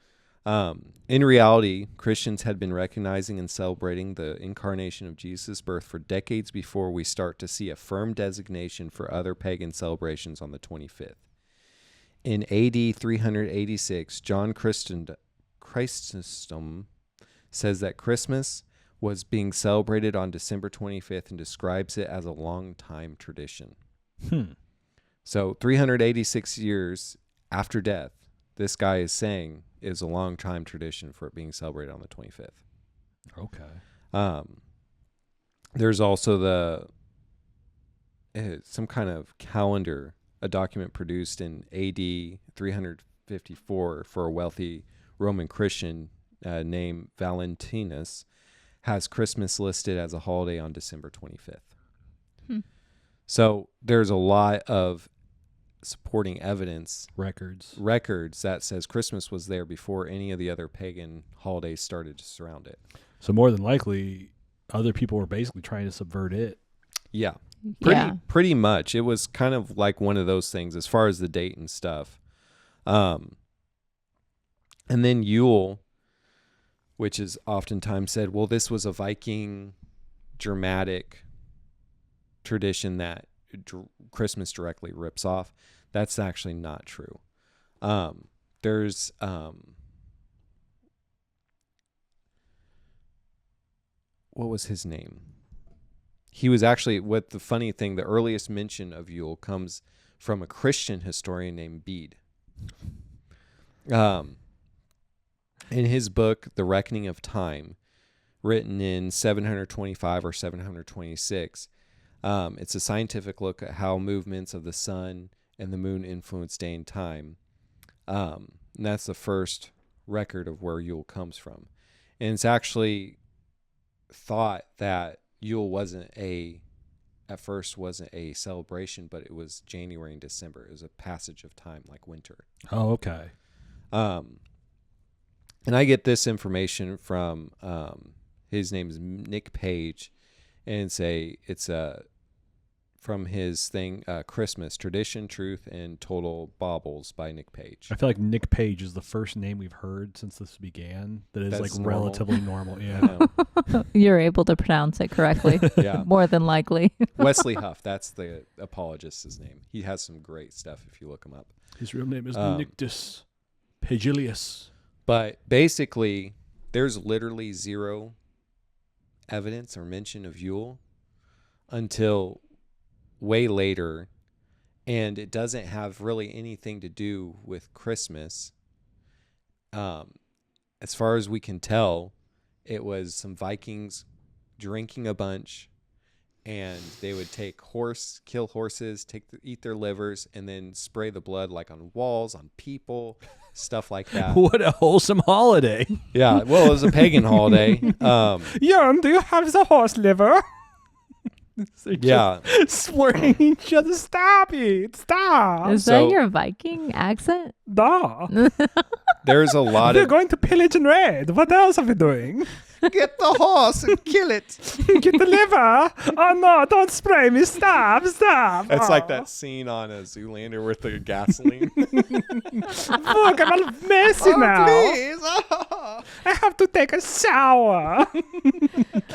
In reality, Christians had been recognizing and celebrating the incarnation of Jesus' birth for decades before we start to see a firm designation for other pagan celebrations on the 25th. In AD 386, John Chrysostom says that Christmas was being celebrated on December 25th and describes it as a long-time tradition. So 386 years after death, this guy is saying is a long-time tradition for it being celebrated on the 25th. Okay. There's also some kind of calendar, a document produced in AD 354 for a wealthy Roman Christian named Valentinus, has Christmas listed as a holiday on December 25th. So there's a lot of supporting evidence, records that says Christmas was there before any of the other pagan holidays started to surround it. So more than likely, other people were basically trying to subvert it. Yeah. Yeah. Pretty much. It was kind of like one of those things as far as the date and stuff. And then Yule, which is oftentimes said, well, this was a Viking Germanic tradition that Christmas directly rips off. That's actually not true. There's what was his name? He was actually, what the funny thing, the earliest mention of Yule comes from a Christian historian named Bede. In his book, The Reckoning of Time, written in 725 or 726, it's a scientific look at how movements of the sun and the moon influence day and time. And that's the first record of where Yule comes from. And it's actually thought that Yule at first wasn't a celebration, but it was January and December. It was a passage of time, like winter. Oh, okay. And I get this information from his name is Nick Page, and it's from his thing Christmas Tradition, Truth, and Total Baubles by Nick Page. I feel like Nick Page is the first name we've heard since this began that is That's like normal. relatively normal. Yeah. You're able to pronounce it correctly. Yeah. More than likely. Wesley Huff, that's the apologist's name. He has some great stuff if you look him up. His real name is Nictus Pagilius. But basically, there's literally zero evidence or mention of Yule until way later, and it doesn't have really anything to do with Christmas. As far as we can tell, it was some Vikings drinking a bunch, and they would kill horses, eat their livers, and then spray the blood like on walls, on people, stuff like that. What a wholesome holiday. Yeah, well, it was a pagan holiday. Jan, do you have the horse liver? Yeah. Swearing each other. Stop it. Stop. Is that your Viking accent? Da. There's a lot We're of... going to pillage and raid. What else are we doing? Get the horse and kill it. Get the liver. Oh, no, don't spray me. Stop. It's like that scene on a Zoolander with the gasoline. Look, I'm all messy now. Please. I have to take a shower.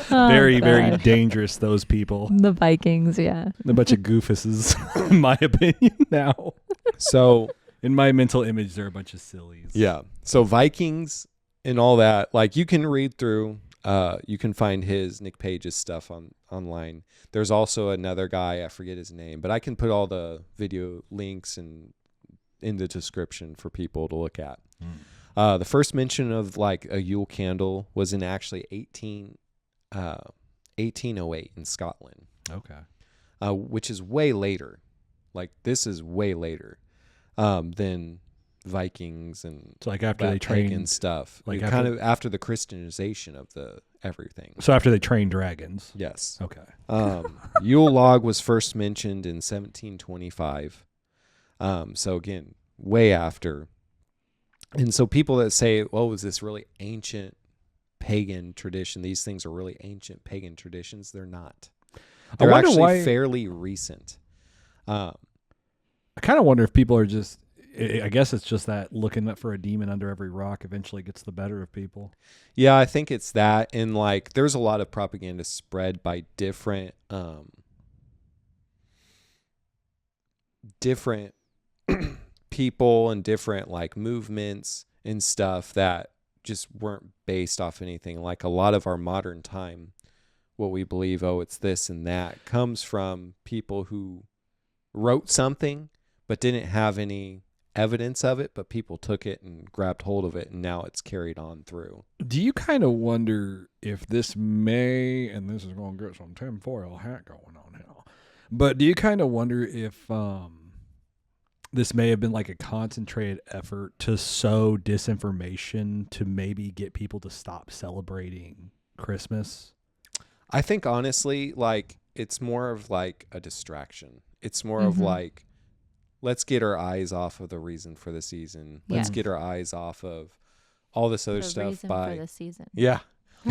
Very dangerous, those people. The Vikings, yeah. A bunch of goofuses, in my opinion, now. So in my mental image, they're a bunch of sillies. yeah. So Vikings and all that, like you can read through, you can find Nick Page's stuff online. There's also another guy, I forget his name, but I can put all the video links in the description for people to look at. The first mention of like a Yule candle was in actually 1808 in Scotland. Okay. Which is way later. Like this is way later than Vikings and So like after they pagan trained stuff. like Like kind of after the Christianization of the everything. So after they trained dragons. Yes. Okay. Yule log was first mentioned in 1725. So again, way after. And so people that say, "Oh, was this really ancient pagan tradition? These things are really ancient pagan traditions." They're not. They're actually fairly recent. I kind of wonder if people are just. I guess it's just that looking for a demon under every rock eventually gets the better of people. Yeah, I think it's that, and like there's a lot of propaganda spread by different people and different like movements and stuff that just weren't based off anything. Like a lot of our modern time, what we believe, oh, it's this and that, comes from people who wrote something but didn't have any evidence of it, but people took it and grabbed hold of it, and now it's carried on through. Do you kind of wonder if this may, and this is going to get some tinfoil hat going on here, but do you kind of wonder if this may have been like a concentrated effort to sow disinformation to maybe get people to stop celebrating Christmas? I think honestly, like it's more of like a distraction. It's more of like, let's get our eyes off of the reason for the season. Let's get our eyes off of all this other stuff for the season. Yeah.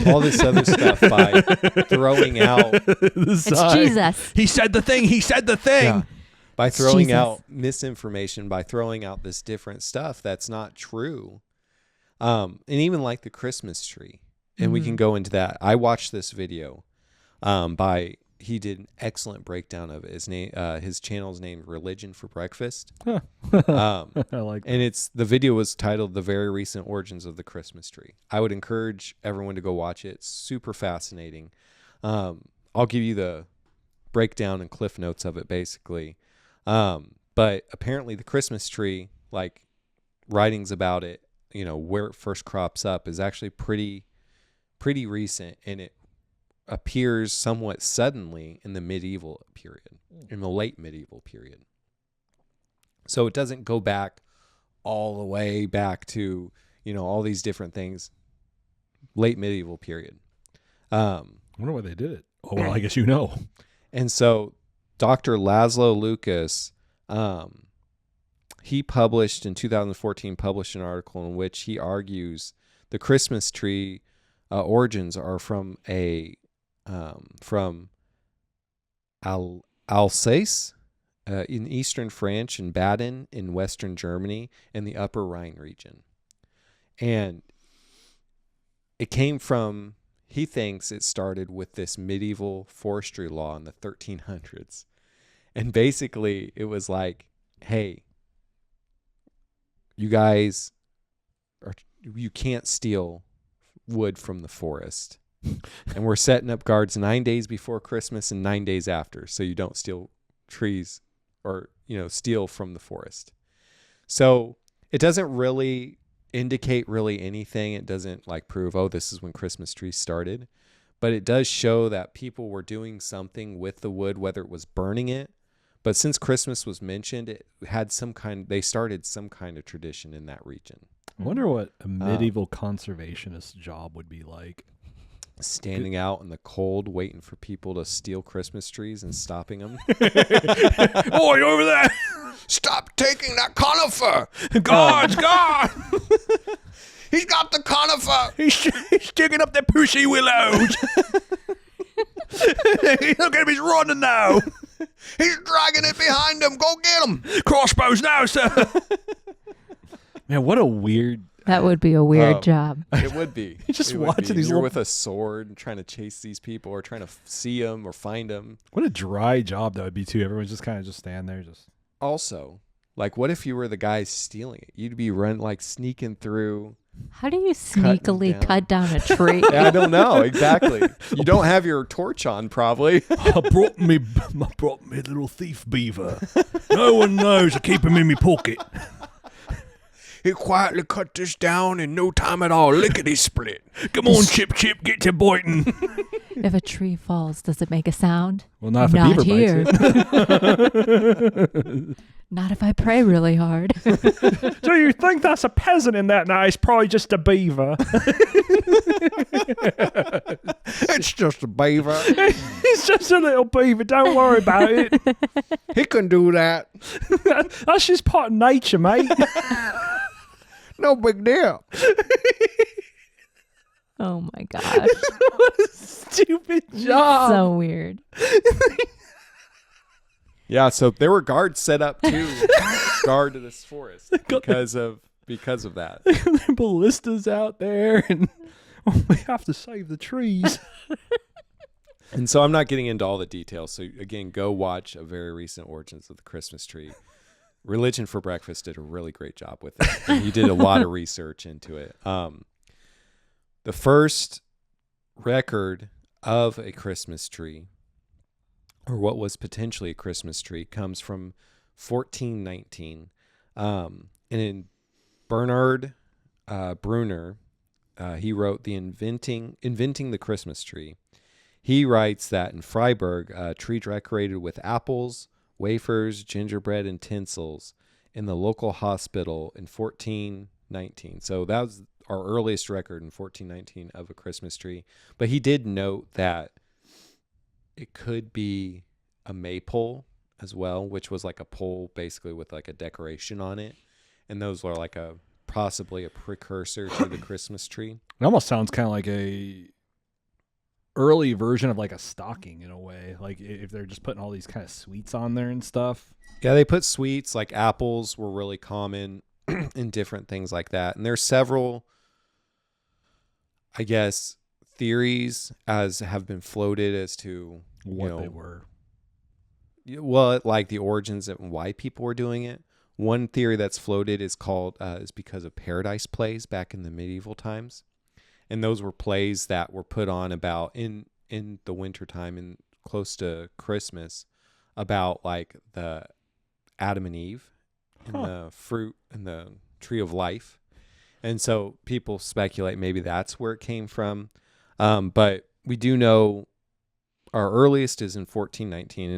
All this other stuff by throwing out. It's Jesus. He said the thing. He said the thing. Yeah. By throwing out misinformation, by throwing out this different stuff that's not true. And even like the Christmas tree. And we can go into that. I watched this video he did an excellent breakdown of it. His channel's named Religion for Breakfast. I like that. And the video was titled The Very Recent Origins of the Christmas Tree. I would encourage everyone to go watch it. It's super fascinating. I'll give you the breakdown and cliff notes of it basically. But apparently the Christmas tree, like writings about it, where it first crops up is actually pretty recent, and it appears somewhat suddenly in the medieval period, in the late medieval period. So it doesn't go back all the way back to, all these different things. Late medieval period. I wonder why they did it. Oh, well, I guess And so Dr. Laszlo Lucas, he published in 2014, an article in which he argues the Christmas tree origins are from Alsace in eastern France and Baden in western Germany and the Upper Rhine region. And it came from, he thinks it started with this medieval forestry law in the 1300s. And basically it was like, hey, you guys, you can't steal wood from the forest. And we're setting up guards 9 days before Christmas and 9 days after, so you don't steal trees or steal from the forest. So it doesn't really indicate really anything. It doesn't like prove, oh, this is when Christmas trees started, but it does show that people were doing something with the wood, whether it was burning it. But since Christmas was mentioned, it had they started some kind of tradition in that region. I wonder what a medieval conservationist job would be like. Standing out in the cold, waiting for people to steal Christmas trees and stopping them. Oi, over there! Stop taking that conifer! Guards, guard! He's got the conifer! He's digging up the pussy willows! Look at him, he's running now! He's dragging it behind him! Go get him! Crossbows now, sir! Man, what a weird... That would be a weird job. It would be. You're just It would watching be. these You're little- with a sword and trying to chase these people or trying to see them or find them. What a dry job that would be too. Everyone's just kind of just stand there, just. Also, like, what if you were the guy stealing it? You'd be sneaking through. How do you sneakily cut down a tree? Yeah, I don't know exactly. You don't have your torch on, probably. I brought me little thief beaver. No one knows. I keep him in my pocket. He quietly cut this down in no time at all. Lickety split. Come on, Chip, get to Boynton. If a tree falls, does it make a sound? Well, not if a beaver here. bites it. Not if I pray really hard. Do you think that's a peasant in that? No, it's probably just a beaver. It's just a beaver. It's just a little beaver. Don't worry about it. He can do that. That's just part of nature, mate. No big deal. Oh my gosh. What a stupid job. So weird. Yeah, so there were guards set up to guard this forest because of that. Their ballistas out there, and we have to save the trees. And so I'm not getting into all the details. So again, go watch a very recent Origins of the Christmas Tree. Religion for Breakfast did a really great job with it. And he did a lot of research into it. The first record of a Christmas tree, or what was potentially a Christmas tree, comes from 1419. And in Bernard Brunner, he wrote Inventing the Christmas Tree. He writes that in Freiburg, a tree decorated with apples, wafers, gingerbread, and tinsels in the local hospital in 1419. So that was our earliest record in 1419 of a Christmas tree. But he did note that it could be a maypole as well, which was like a pole basically with like a decoration on it. And those were like possibly a precursor to the Christmas tree. It almost sounds kind of like a early version of like a stocking in a way. Like if they're just putting all these kind of sweets on there and stuff. Yeah, they put sweets, like apples were really common and different things like that. And there's several, I guess, theories as have been floated as to What they were. Well, like the origins and why people were doing it. One theory that's floated is because of paradise plays back in the medieval times. And those were plays that were put on about in the wintertime and close to Christmas about like the Adam and Eve and the fruit and the tree of life. And so people speculate maybe that's where it came from. But we do know our earliest is in 1419.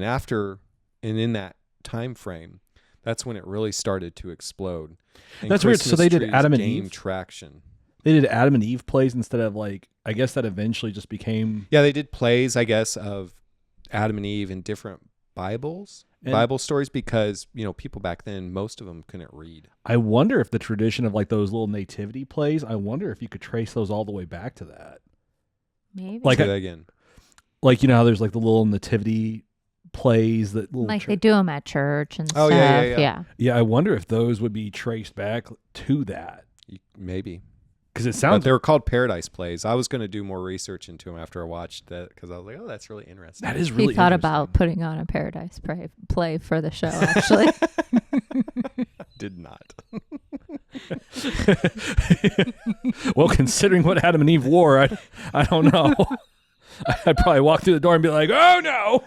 And in that time frame, that's when it really started to explode. And That's weird. So Christmas they did trees Adam and gained Eve? traction. They did Adam and Eve plays instead of like, I guess that eventually just became. Yeah, they did plays, I guess, of Adam and Eve in different Bible stories because, people back then, most of them couldn't read. I wonder if the tradition of like those little nativity plays, I wonder if you could trace those all the way back to that. Maybe. Like Say that again. Like, how there's like the little nativity plays that little. Like they do them at church and Oh, stuff. yeah. Yeah, I wonder if those would be traced back to that. Maybe. Because it But sounds. they were called paradise plays. I was going to do more research into them after I watched that because I was like, oh, that's really interesting. That is really He thought interesting. about putting on a paradise play for the show, actually. Did not. Well, considering what Adam and Eve wore, I don't know. I'd probably walk through the door and be like, "Oh no,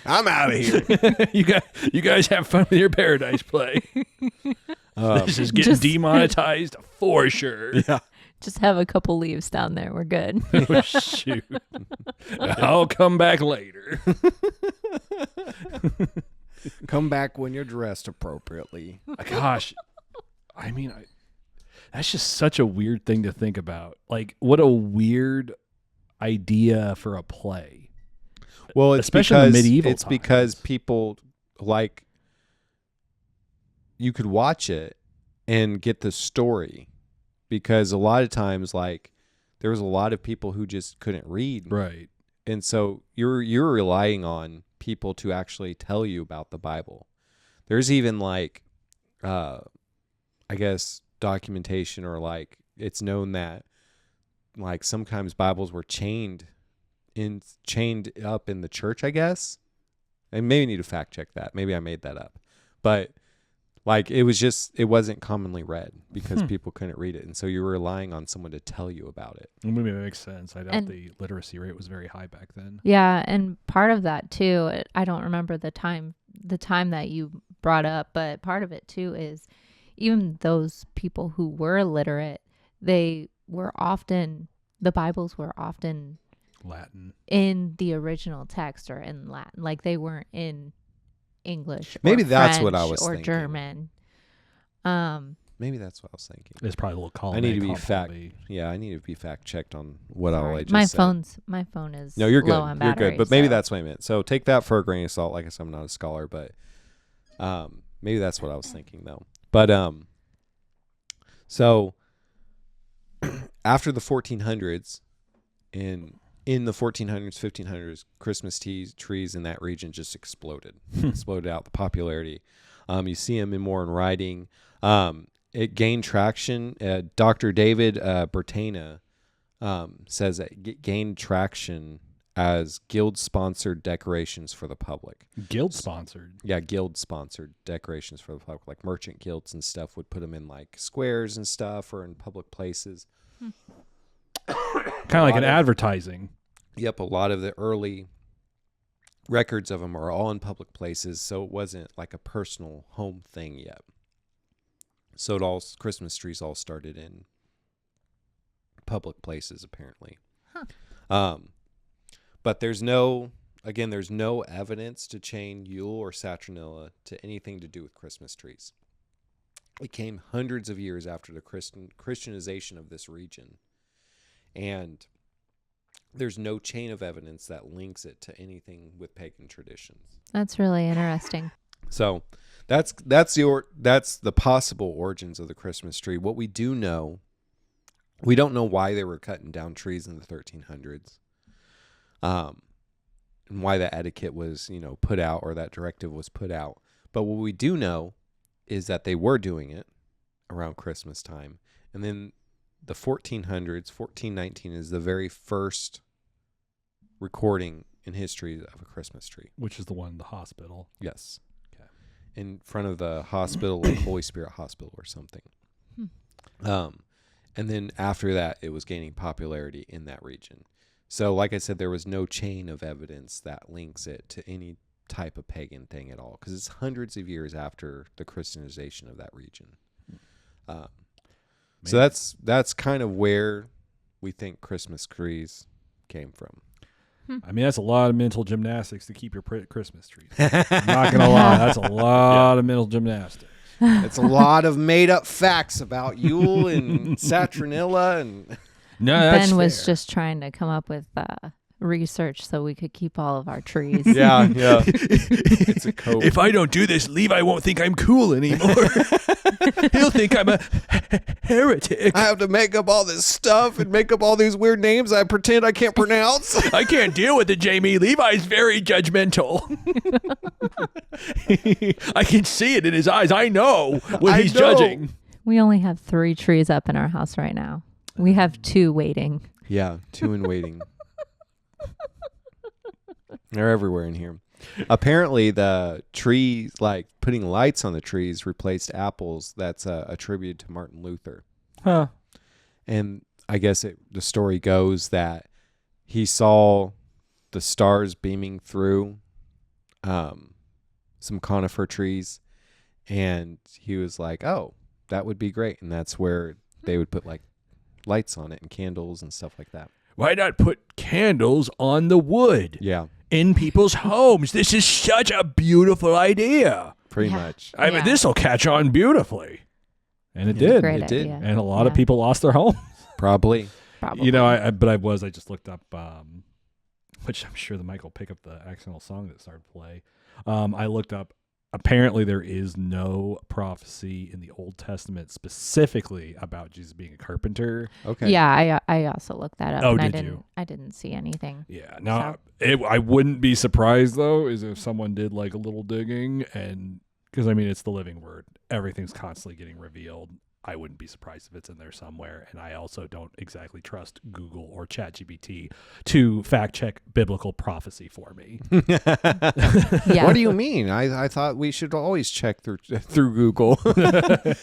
I'm out of here." you guys have fun with your paradise play. This is getting demonetized for sure." Yeah. Just have a couple leaves down there. We're good. Oh, shoot. I'll come back later. Come back when you're dressed appropriately. Gosh, I mean, that's just such a weird thing to think about. Like, what a weird idea for a play. Well, it's especially in the because, medieval it's because times. people you could watch it and get the story because a lot of times there was a lot of people who just couldn't read. Right. And so you're relying on people to actually tell you about the Bible. There's even I guess documentation, or like it's known that like sometimes Bibles were chained up in the church, I guess. I maybe need to fact check that. Maybe I made that up. But like it wasn't commonly read because people couldn't read it. And so you were relying on someone to tell you about it. Maybe that makes sense. I doubt the literacy rate was very high back then. Yeah, and part of that too, I don't remember the time that you brought up, but part of it too is even those people who were illiterate, the Bibles were often Latin in the original text or in Latin. Like they weren't in English. Maybe or that's French what I was or thinking. German. Maybe that's what I was thinking. It's probably a little column. I need to be fact checked on what all I just said. My phone is No, you're good. low on battery. You're good. But maybe that's what I meant. So take that for a grain of salt. Like I said, I'm not a scholar, but maybe that's what I was thinking though. But so after the 1400s, in the 1400s, 1500s, Christmas trees in that region just exploded out the popularity. You see them more in writing. It gained traction. Dr. David Bertana says that it gained traction as guild-sponsored decorations for the public. Guild-sponsored? Yeah, guild-sponsored decorations for the public. Like merchant guilds and stuff would put them in like squares and stuff or in public places. Kind of like an advertising. Yep, a lot of the early records of them are all in public places, so it wasn't like a personal home thing yet. So Christmas trees all started in public places, apparently. But there's no evidence to chain Yule or Saturnilla to anything to do with Christmas trees. It came hundreds of years after the Christianization of this region, and there's no chain of evidence that links it to anything with pagan traditions. That's really interesting. So that's the possible origins of the Christmas tree. What we do know, we don't know why they were cutting down trees in the 1300s, and why that etiquette was, put out, or that directive was put out. But what we do know is that they were doing it around Christmas time, and then the 1400s, 1419 is the very first recording in history of a Christmas tree. Which is the one in the hospital. Yes. Okay. In front of the hospital, like Holy Spirit Hospital or something. And then after that, it was gaining popularity in that region. So like I said, there was no chain of evidence that links it to any type of pagan thing at all, because it's hundreds of years after the Christianization of that region. So that's kind of where we think Christmas trees came from. I mean, that's a lot of mental gymnastics to keep your Christmas trees. I'm not going to lie. That's a lot of mental gymnastics. It's a lot of made up facts about Yule and Saturnilla. And no, that's Ben was fair. just trying to come up with research so we could keep all of our trees. yeah. It's a code. If I don't do this, Levi won't think I'm cool anymore. He'll think I'm a heretic. I have to make up all this stuff and make up all these weird names I pretend I can't pronounce. I can't deal with it, Jamie. Levi's very judgmental. I can see it in his eyes. I know when he's judging. We only have 3 trees up in our house right now. We have 2 waiting. Yeah, 2 in waiting. They're everywhere in here. Apparently, the trees, like putting lights on the trees, replaced apples. That's attributed to Martin Luther. Huh. And I guess the story goes that he saw the stars beaming through some conifer trees, and he was like, "Oh, that would be great." And that's where they would put like lights on it and candles and stuff like that. Why not put candles on the wood? Yeah, in people's homes. This is such a beautiful idea. pretty much. I mean, this will catch on beautifully. And it did. Great It did. idea. And a lot of people lost their homes. Probably. Probably. You know, I just looked up, which I'm sure the mic will pick up the accidental song that started to play. I looked up, apparently there is no prophecy in the Old Testament specifically about Jesus being a carpenter. Okay. Yeah, I also looked that up. Oh, and did you? I didn't see anything. Yeah. Now, I wouldn't be surprised, though, is if someone did like a little digging, and because, I mean, it's the living word. Everything's constantly getting revealed. I wouldn't be surprised if it's in there somewhere. And I also don't exactly trust Google or ChatGPT to fact check biblical prophecy for me. Yeah. What do you mean? I thought we should always check through Google.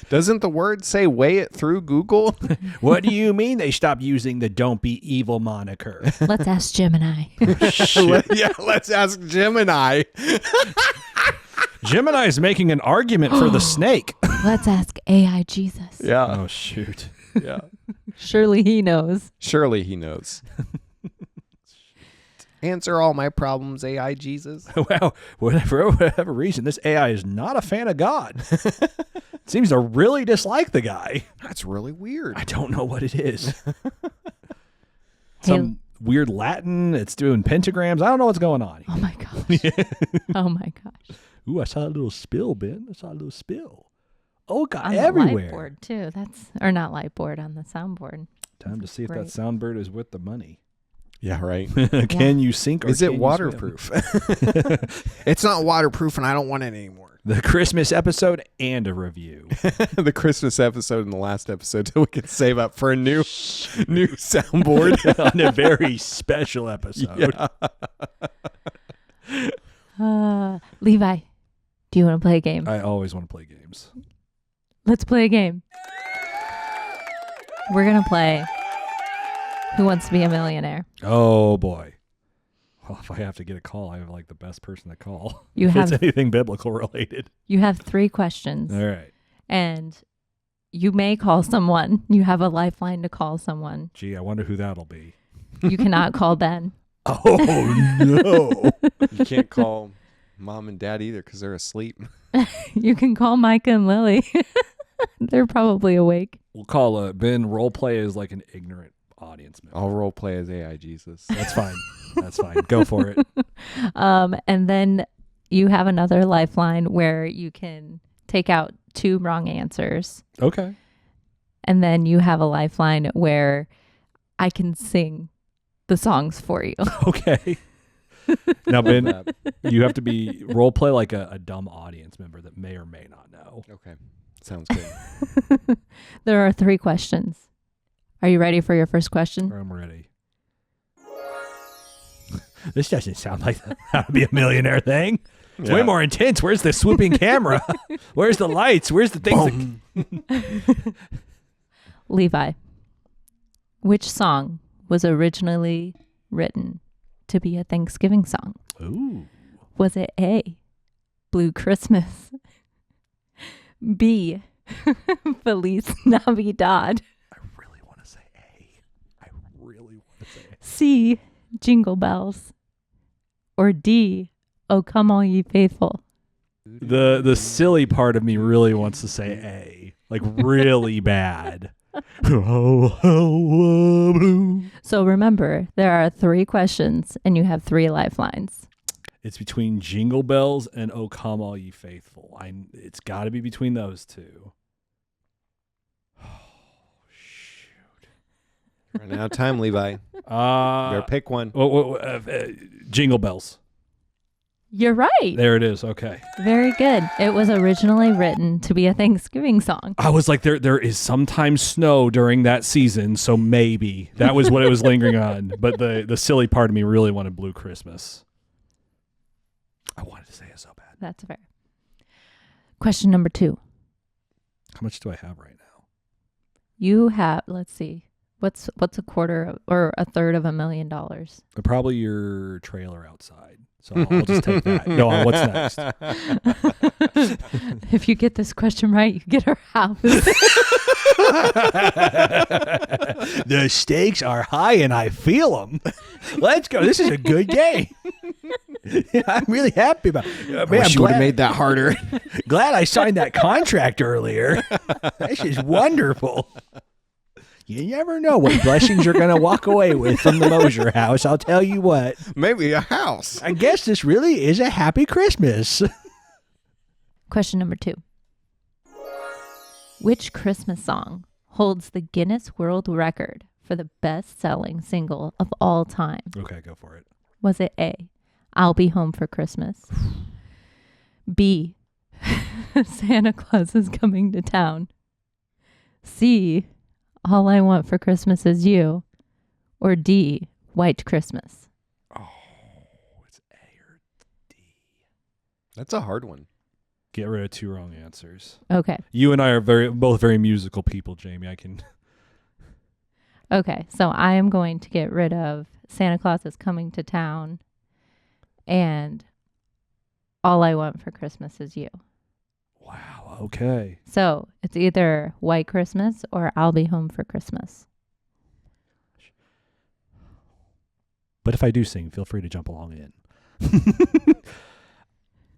Doesn't the word say weigh it through Google? What do you mean they stopped using the "Don't Be Evil" moniker? Let's ask Gemini. Let's ask Gemini. Gemini is making an argument for the snake. Let's ask AI Jesus. Yeah. Oh, shoot. Yeah. Surely he knows. Surely he knows. Answer all my problems, AI Jesus. Well, for whatever reason, this AI is not a fan of God. Seems to really dislike the guy. That's really weird. I don't know what it is. Some weird Latin. It's doing pentagrams. I don't know what's going on. Oh my gosh. Oh my gosh. Ooh, I saw a little spill, Ben. I saw a little spill. Oh, God, On everywhere. the light board too. Or not light board, on the soundboard. Time to see if Great. that soundbird is with the money. Yeah, right. Can you sink or Is can it you waterproof? It's not waterproof and I don't want it anymore. swim? The Christmas episode and a review. The Christmas episode and the last episode so we can save up for a new soundboard. On a very special episode. Yeah. Levi, do you want to play a game? I always want to play games. Let's play a game. We're going to play Who Wants to Be a Millionaire? Oh, boy. Well, if I have to get a call, I have like the best person to call. You if have it's anything biblical related. You have 3 questions. All right. And you may call someone. You have a lifeline to call someone. Gee, I wonder who that'll be. You cannot call Ben. Oh, no. You can't call mom and dad either because they're asleep. You can call Micah and Lily. They're probably awake. We'll call Ben role play as like an ignorant audience member. I'll role play as AI Jesus. That's fine. That's fine. Go for it. And then you have another lifeline where you can take out 2 wrong answers. Okay. And then you have a lifeline where I can sing the songs for you. Okay. Now, Ben, you have to be role play like a dumb audience member that may or may not know. Okay. Sounds good. There are 3 questions. Are you ready for your first question? I'm ready. This doesn't sound like how to be a millionaire thing. It's way more intense. Where's the swooping camera? Where's the lights? Where's the things? Levi, which song was originally written to be a Thanksgiving song? Ooh. Was it A, Blue Christmas, B, Feliz Navidad, I really want to say A. I really want to say A. C, Jingle Bells, or D, Oh Come All Ye Faithful? The silly part of me really wants to say A. Like really bad. So remember, there are 3 questions and you have 3 lifelines. It's between Jingle Bells and O Come All Ye Faithful. It's got to be between those 2. Oh, shoot. Running out of time, Levi. Better pick one. Jingle Bells. You're right. There it is. Okay. Very good. It was originally written to be a Thanksgiving song. I was like, there is sometimes snow during that season, so maybe that was what it was lingering on. But the silly part of me really wanted Blue Christmas. I wanted to say it so bad. That's fair. Question number 2. How much do I have right now? You have, let's see, what's a quarter or a third of $1 million? Probably your trailer outside. So I'll just take that. Go on. What's next? If you get this question right, you get our house. The stakes are high and I feel them. Let's go. This is a good game. I'm really happy about it. Man, Wish you would have made that harder. Glad I signed that contract earlier. This is wonderful. You never know what blessings you're going to walk away with from the Mosier house. I'll tell you what. Maybe a house. I guess this really is a happy Christmas. Question number 2. Which Christmas song holds the Guinness World Record for the best-selling single of all time? Okay, go for it. Was it A, I'll Be Home for Christmas, B, Santa Claus is Coming to Town, C, All I Want for Christmas Is You, or D, White Christmas? Oh, it's A or D. That's a hard one. Get rid of 2 wrong answers. Okay. You and I are both very musical people, Jamie. I can. Okay. So I am going to get rid of Santa Claus is Coming to Town and All I Want for Christmas Is You. Wow. Okay. So it's either White Christmas or I'll Be Home for Christmas. But if I do sing, feel free to jump along in.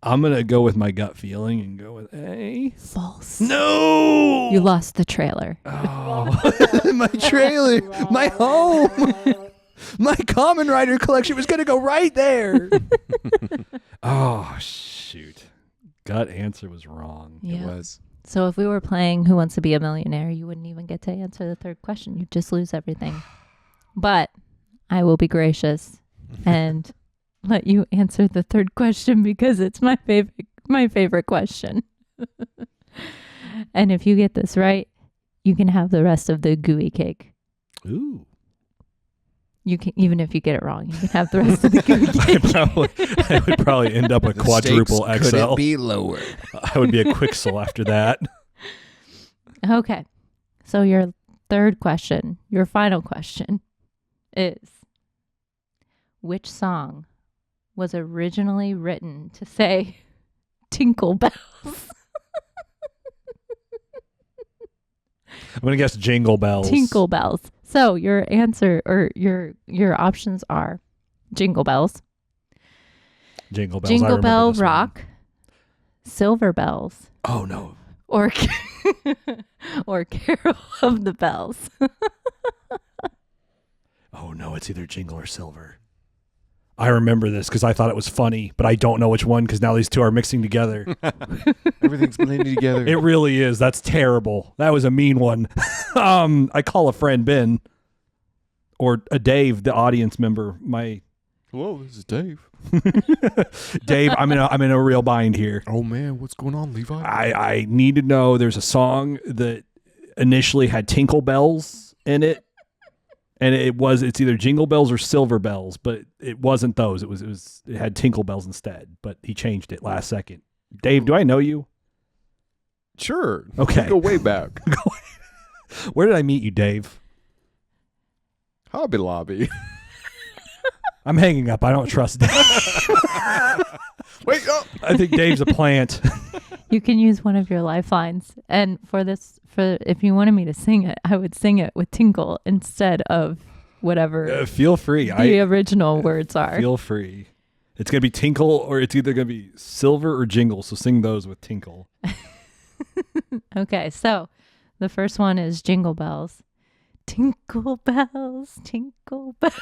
I'm going to go with my gut feeling and go with A. False. No! You lost the trailer. Oh, my trailer, my home, my Common Rider collection was going to go right there. Oh, shoot. Gut answer was wrong. Yeah. It was. So if we were playing Who Wants to Be a Millionaire, you wouldn't even get to answer the third question. You'd just lose everything. But I will be gracious and let you answer the third question because it's my favorite question. And if you get this right, you can have the rest of the gooey cake. Ooh. You can, even if you get it wrong, you can have the rest of the gooey cake. I would probably end up a The quadruple stakes XL. couldn't be lower. I would be a Quixel after that. Okay. So your third question, your final question is, which song was originally written to say Tinkle Bells? I'm going to guess Jingle Bells. Tinkle Bells. So your answer or your options are Jingle Bells, Jingle Bells. I Jingle remember Bell this one. Rock, Silver Bells, Oh, no. or or Carol of the Bells. Oh, no. It's either Jingle or Silver. I remember this because I thought it was funny, but I don't know which one because now these two are mixing together. Everything's blended together. It really is. That's terrible. That was a mean one. I call a friend Ben or a Dave, the audience member. Hello, this is Dave. Dave, I'm in a real bind here. Oh man, what's going on, Levi? I need to know. There's a song that initially had Tinkle Bells in it, and it's either Jingle Bells or Silver Bells, but it wasn't those. It had Tinkle Bells instead, but he changed it last second. Dave, do I know you? Sure. Okay. We go way back. Where did I meet you, Dave? Hobby Lobby. I'm hanging up. I don't trust Dave. Wait up. I think Dave's a plant. You can use one of your lifelines. And for if you wanted me to sing it, I would sing it with Tinkle instead of whatever Feel free. the original words are. Feel free. It's going to be Tinkle or it's either going to be Silver or Jingle. So sing those with Tinkle. Okay, so the first one is Jingle Bells. Tinkle bells, tinkle bells.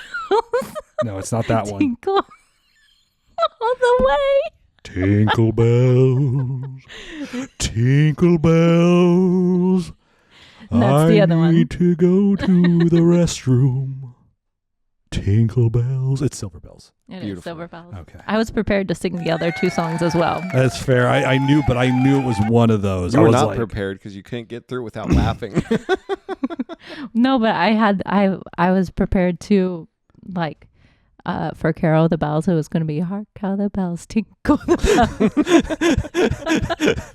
No, it's not that one. Tinkle all the way. Tinkle bells, tinkle bells. That's the other one. I need to go to the restroom. Tinkle bells. It's Silver Bells. It is Beautiful. Silver Bells. Okay. I was prepared to sing the other two songs as well. That's fair. I knew it was one of those. You I were was not like, prepared because you couldn't get through without laughing. No, but I was prepared to like for Carol of the Bells it was going to be hark how the bells tinkle the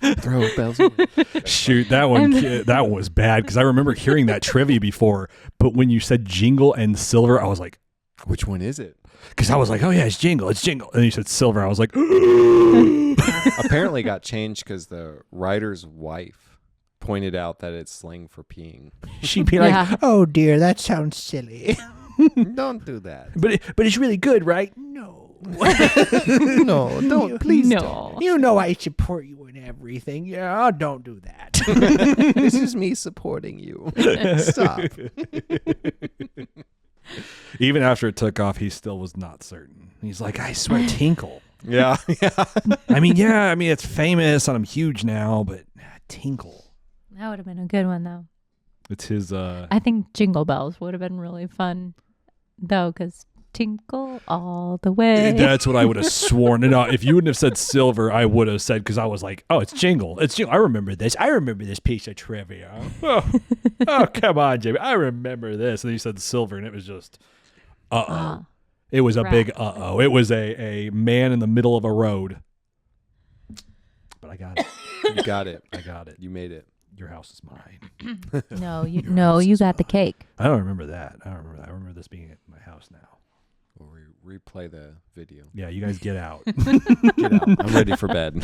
bells. Throw bells away. shoot, that one was bad because I remember hearing that trivia before. But when you said Jingle and Silver, I was like, Which one is it? because I was like, oh yeah, it's Jingle. And you said Silver. I was like, Apparently got changed because the writer's wife pointed out that it's slang for peeing. she'd be Yeah. like, oh dear, that sounds silly. Don't do that. But it's really good, right? No. No, don't. Please don't. No. You know I support you in everything. Yeah, don't do that. This is me supporting you. Stop. Even after it took off, he still was not certain. He's like, I swear, Tinkle. Yeah. I mean, it's famous and I'm huge now, but Tinkle. That would have been a good one though. It's his. I think Jingle Bells would have been really fun though, because Tinkle all the way. That's what I would have sworn. And if you wouldn't have said silver, I would have said, because I was like, oh, it's jingle. It's jingle. I remember this. I remember this piece of trivia. Oh, come on, Jamie. I remember this. And then you said silver, and it was just, uh-oh. It was a big uh-oh. It was a man in the middle of a road. But I got it. You got it. I got it. You made it. Your house is mine. You got the cake. I don't remember that. I remember this being at my house now. We'll replay the video. Yeah, you guys get out. Get out. I'm ready for bed.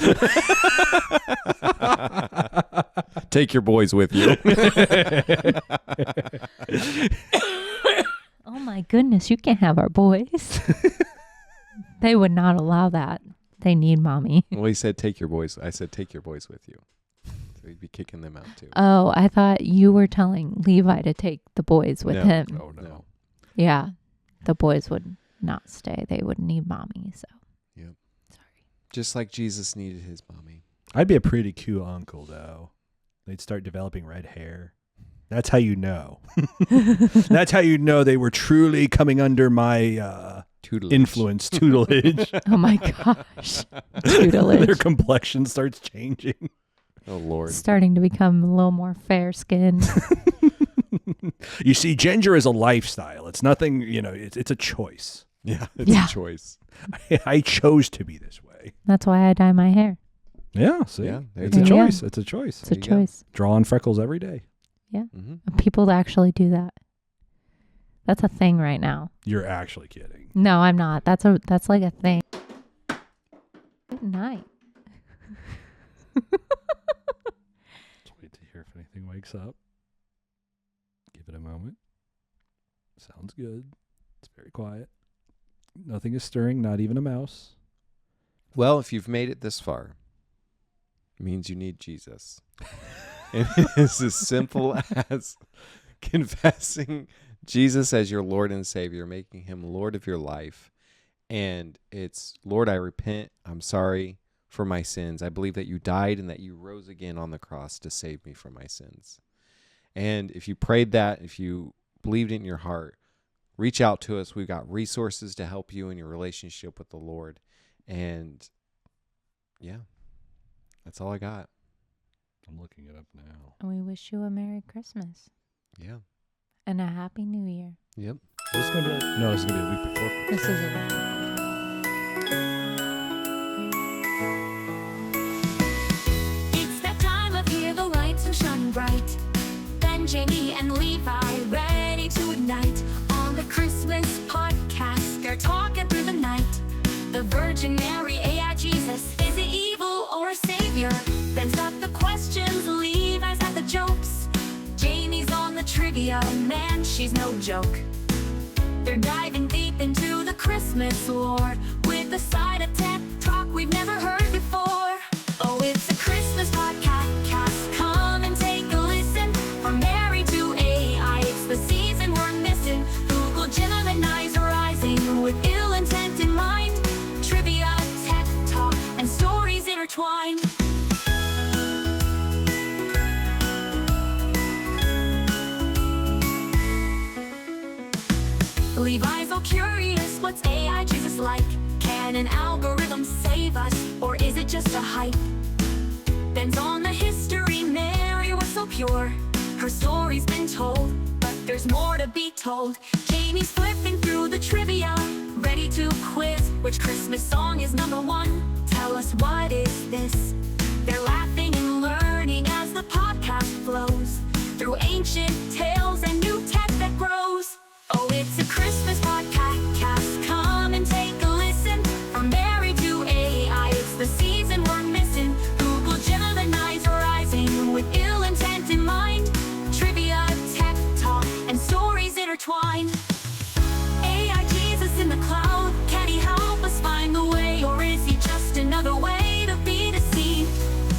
Take your boys with you. Oh my goodness, you can't have our boys. They would not allow that. They need mommy. Well, he said take your boys. I said take your boys with you. So he'd be kicking them out too. Oh, I thought you were telling Levi to take the boys with him. Oh, no. Yeah, the boys would not stay. They would need mommy, so. Yep. Sorry. Just like Jesus needed his mommy. I'd be a pretty cute uncle, though. They'd start developing red hair. That's how you know. That's how you know they were truly coming under my tutelage. Oh my gosh. Tutelage. Their complexion starts changing. Oh, Lord. Starting to become a little more fair skinned. You see, ginger is a lifestyle. It's nothing, it's a choice. Yeah, it's a choice. I chose to be this way. That's why I dye my hair. Yeah, see? Yeah, it's a choice. It's a choice. It's a choice. Draw on freckles every day. Yeah. Mm-hmm. People actually do that. That's a thing right now. You're actually kidding. No, I'm not. That's like a thing. Good night. Let's wait to hear if anything wakes up. Give it a moment. Sounds good. It's very quiet. Nothing is stirring, not even a mouse. Well, if you've made it this far, it means you need Jesus. And it's as simple as confessing Jesus as your Lord and Savior, making him Lord of your life. And it's, Lord, I repent. I'm sorry for my sins. I believe that you died and that you rose again on the cross to save me from my sins. And if you prayed that, if you believed it in your heart, reach out to us. We've got resources to help you in your relationship with the Lord. And yeah, that's all I got. I'm looking it up now. And we wish you a Merry Christmas. Yeah. And a Happy New Year. Yep. This is gonna be no, this is gonna be a week before Christmas. This is a It's that time of year, the lights are shining bright. Ben, Jamie, and Levi ready to ignite. On the Christmas podcast, they're talking through the night. The Virgin Mary, AI Jesus, is it evil or a savior? Ben's got the questions, Levi's got the jokes. Jamie's on the trivia, man, she's no joke. They're diving deep into the Christmas lore with a side of tech talk we've never heard before. Oh, it's a Christmas podcast, come and take a listen. From Mary to AI, it's the season we're missing. Google Gemini's rising with ill intent in mind. Trivia, tech talk, and stories intertwined. Levi's all curious, what's AI Jesus like? Can an algorithm save us, or is it just a hype? Ben's on the history, Mary was so pure. Her story's been told, but there's more to be told. Jamie's flipping through the trivia, ready to quiz which Christmas song is #1. Tell us, what is this? They're laughing and learning as the podcast flows through ancient tales and new tech that grows. Oh, it's a Christmas podcast, come and take a listen. From Mary to AI, it's the season we're missing. Google Gemini's rising with ill intent in mind. Trivia, tech talk, and stories intertwined. AI Jesus in the cloud, can he help us find the way? Or is he just another way to be deceived?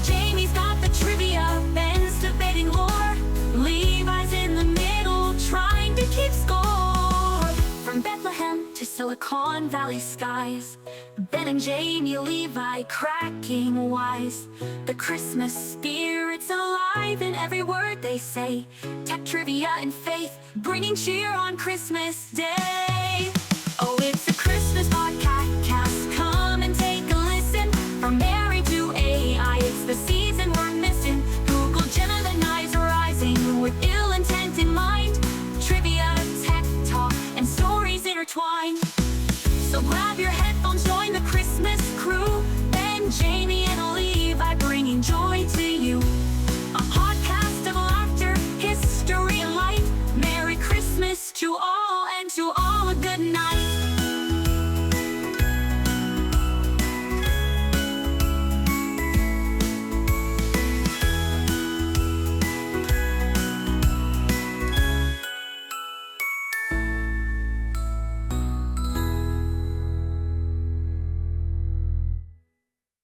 Jamie's got the trivia, Ben's debating lore. Levi's in the middle, trying to keep score. From Bethlehem to Silicon Valley skies, Ben and Jamie, Levi cracking wise. The Christmas spirit's alive in every word they say. Tech, trivia, and faith, bringing cheer on Christmas Day. Oh, for Mary.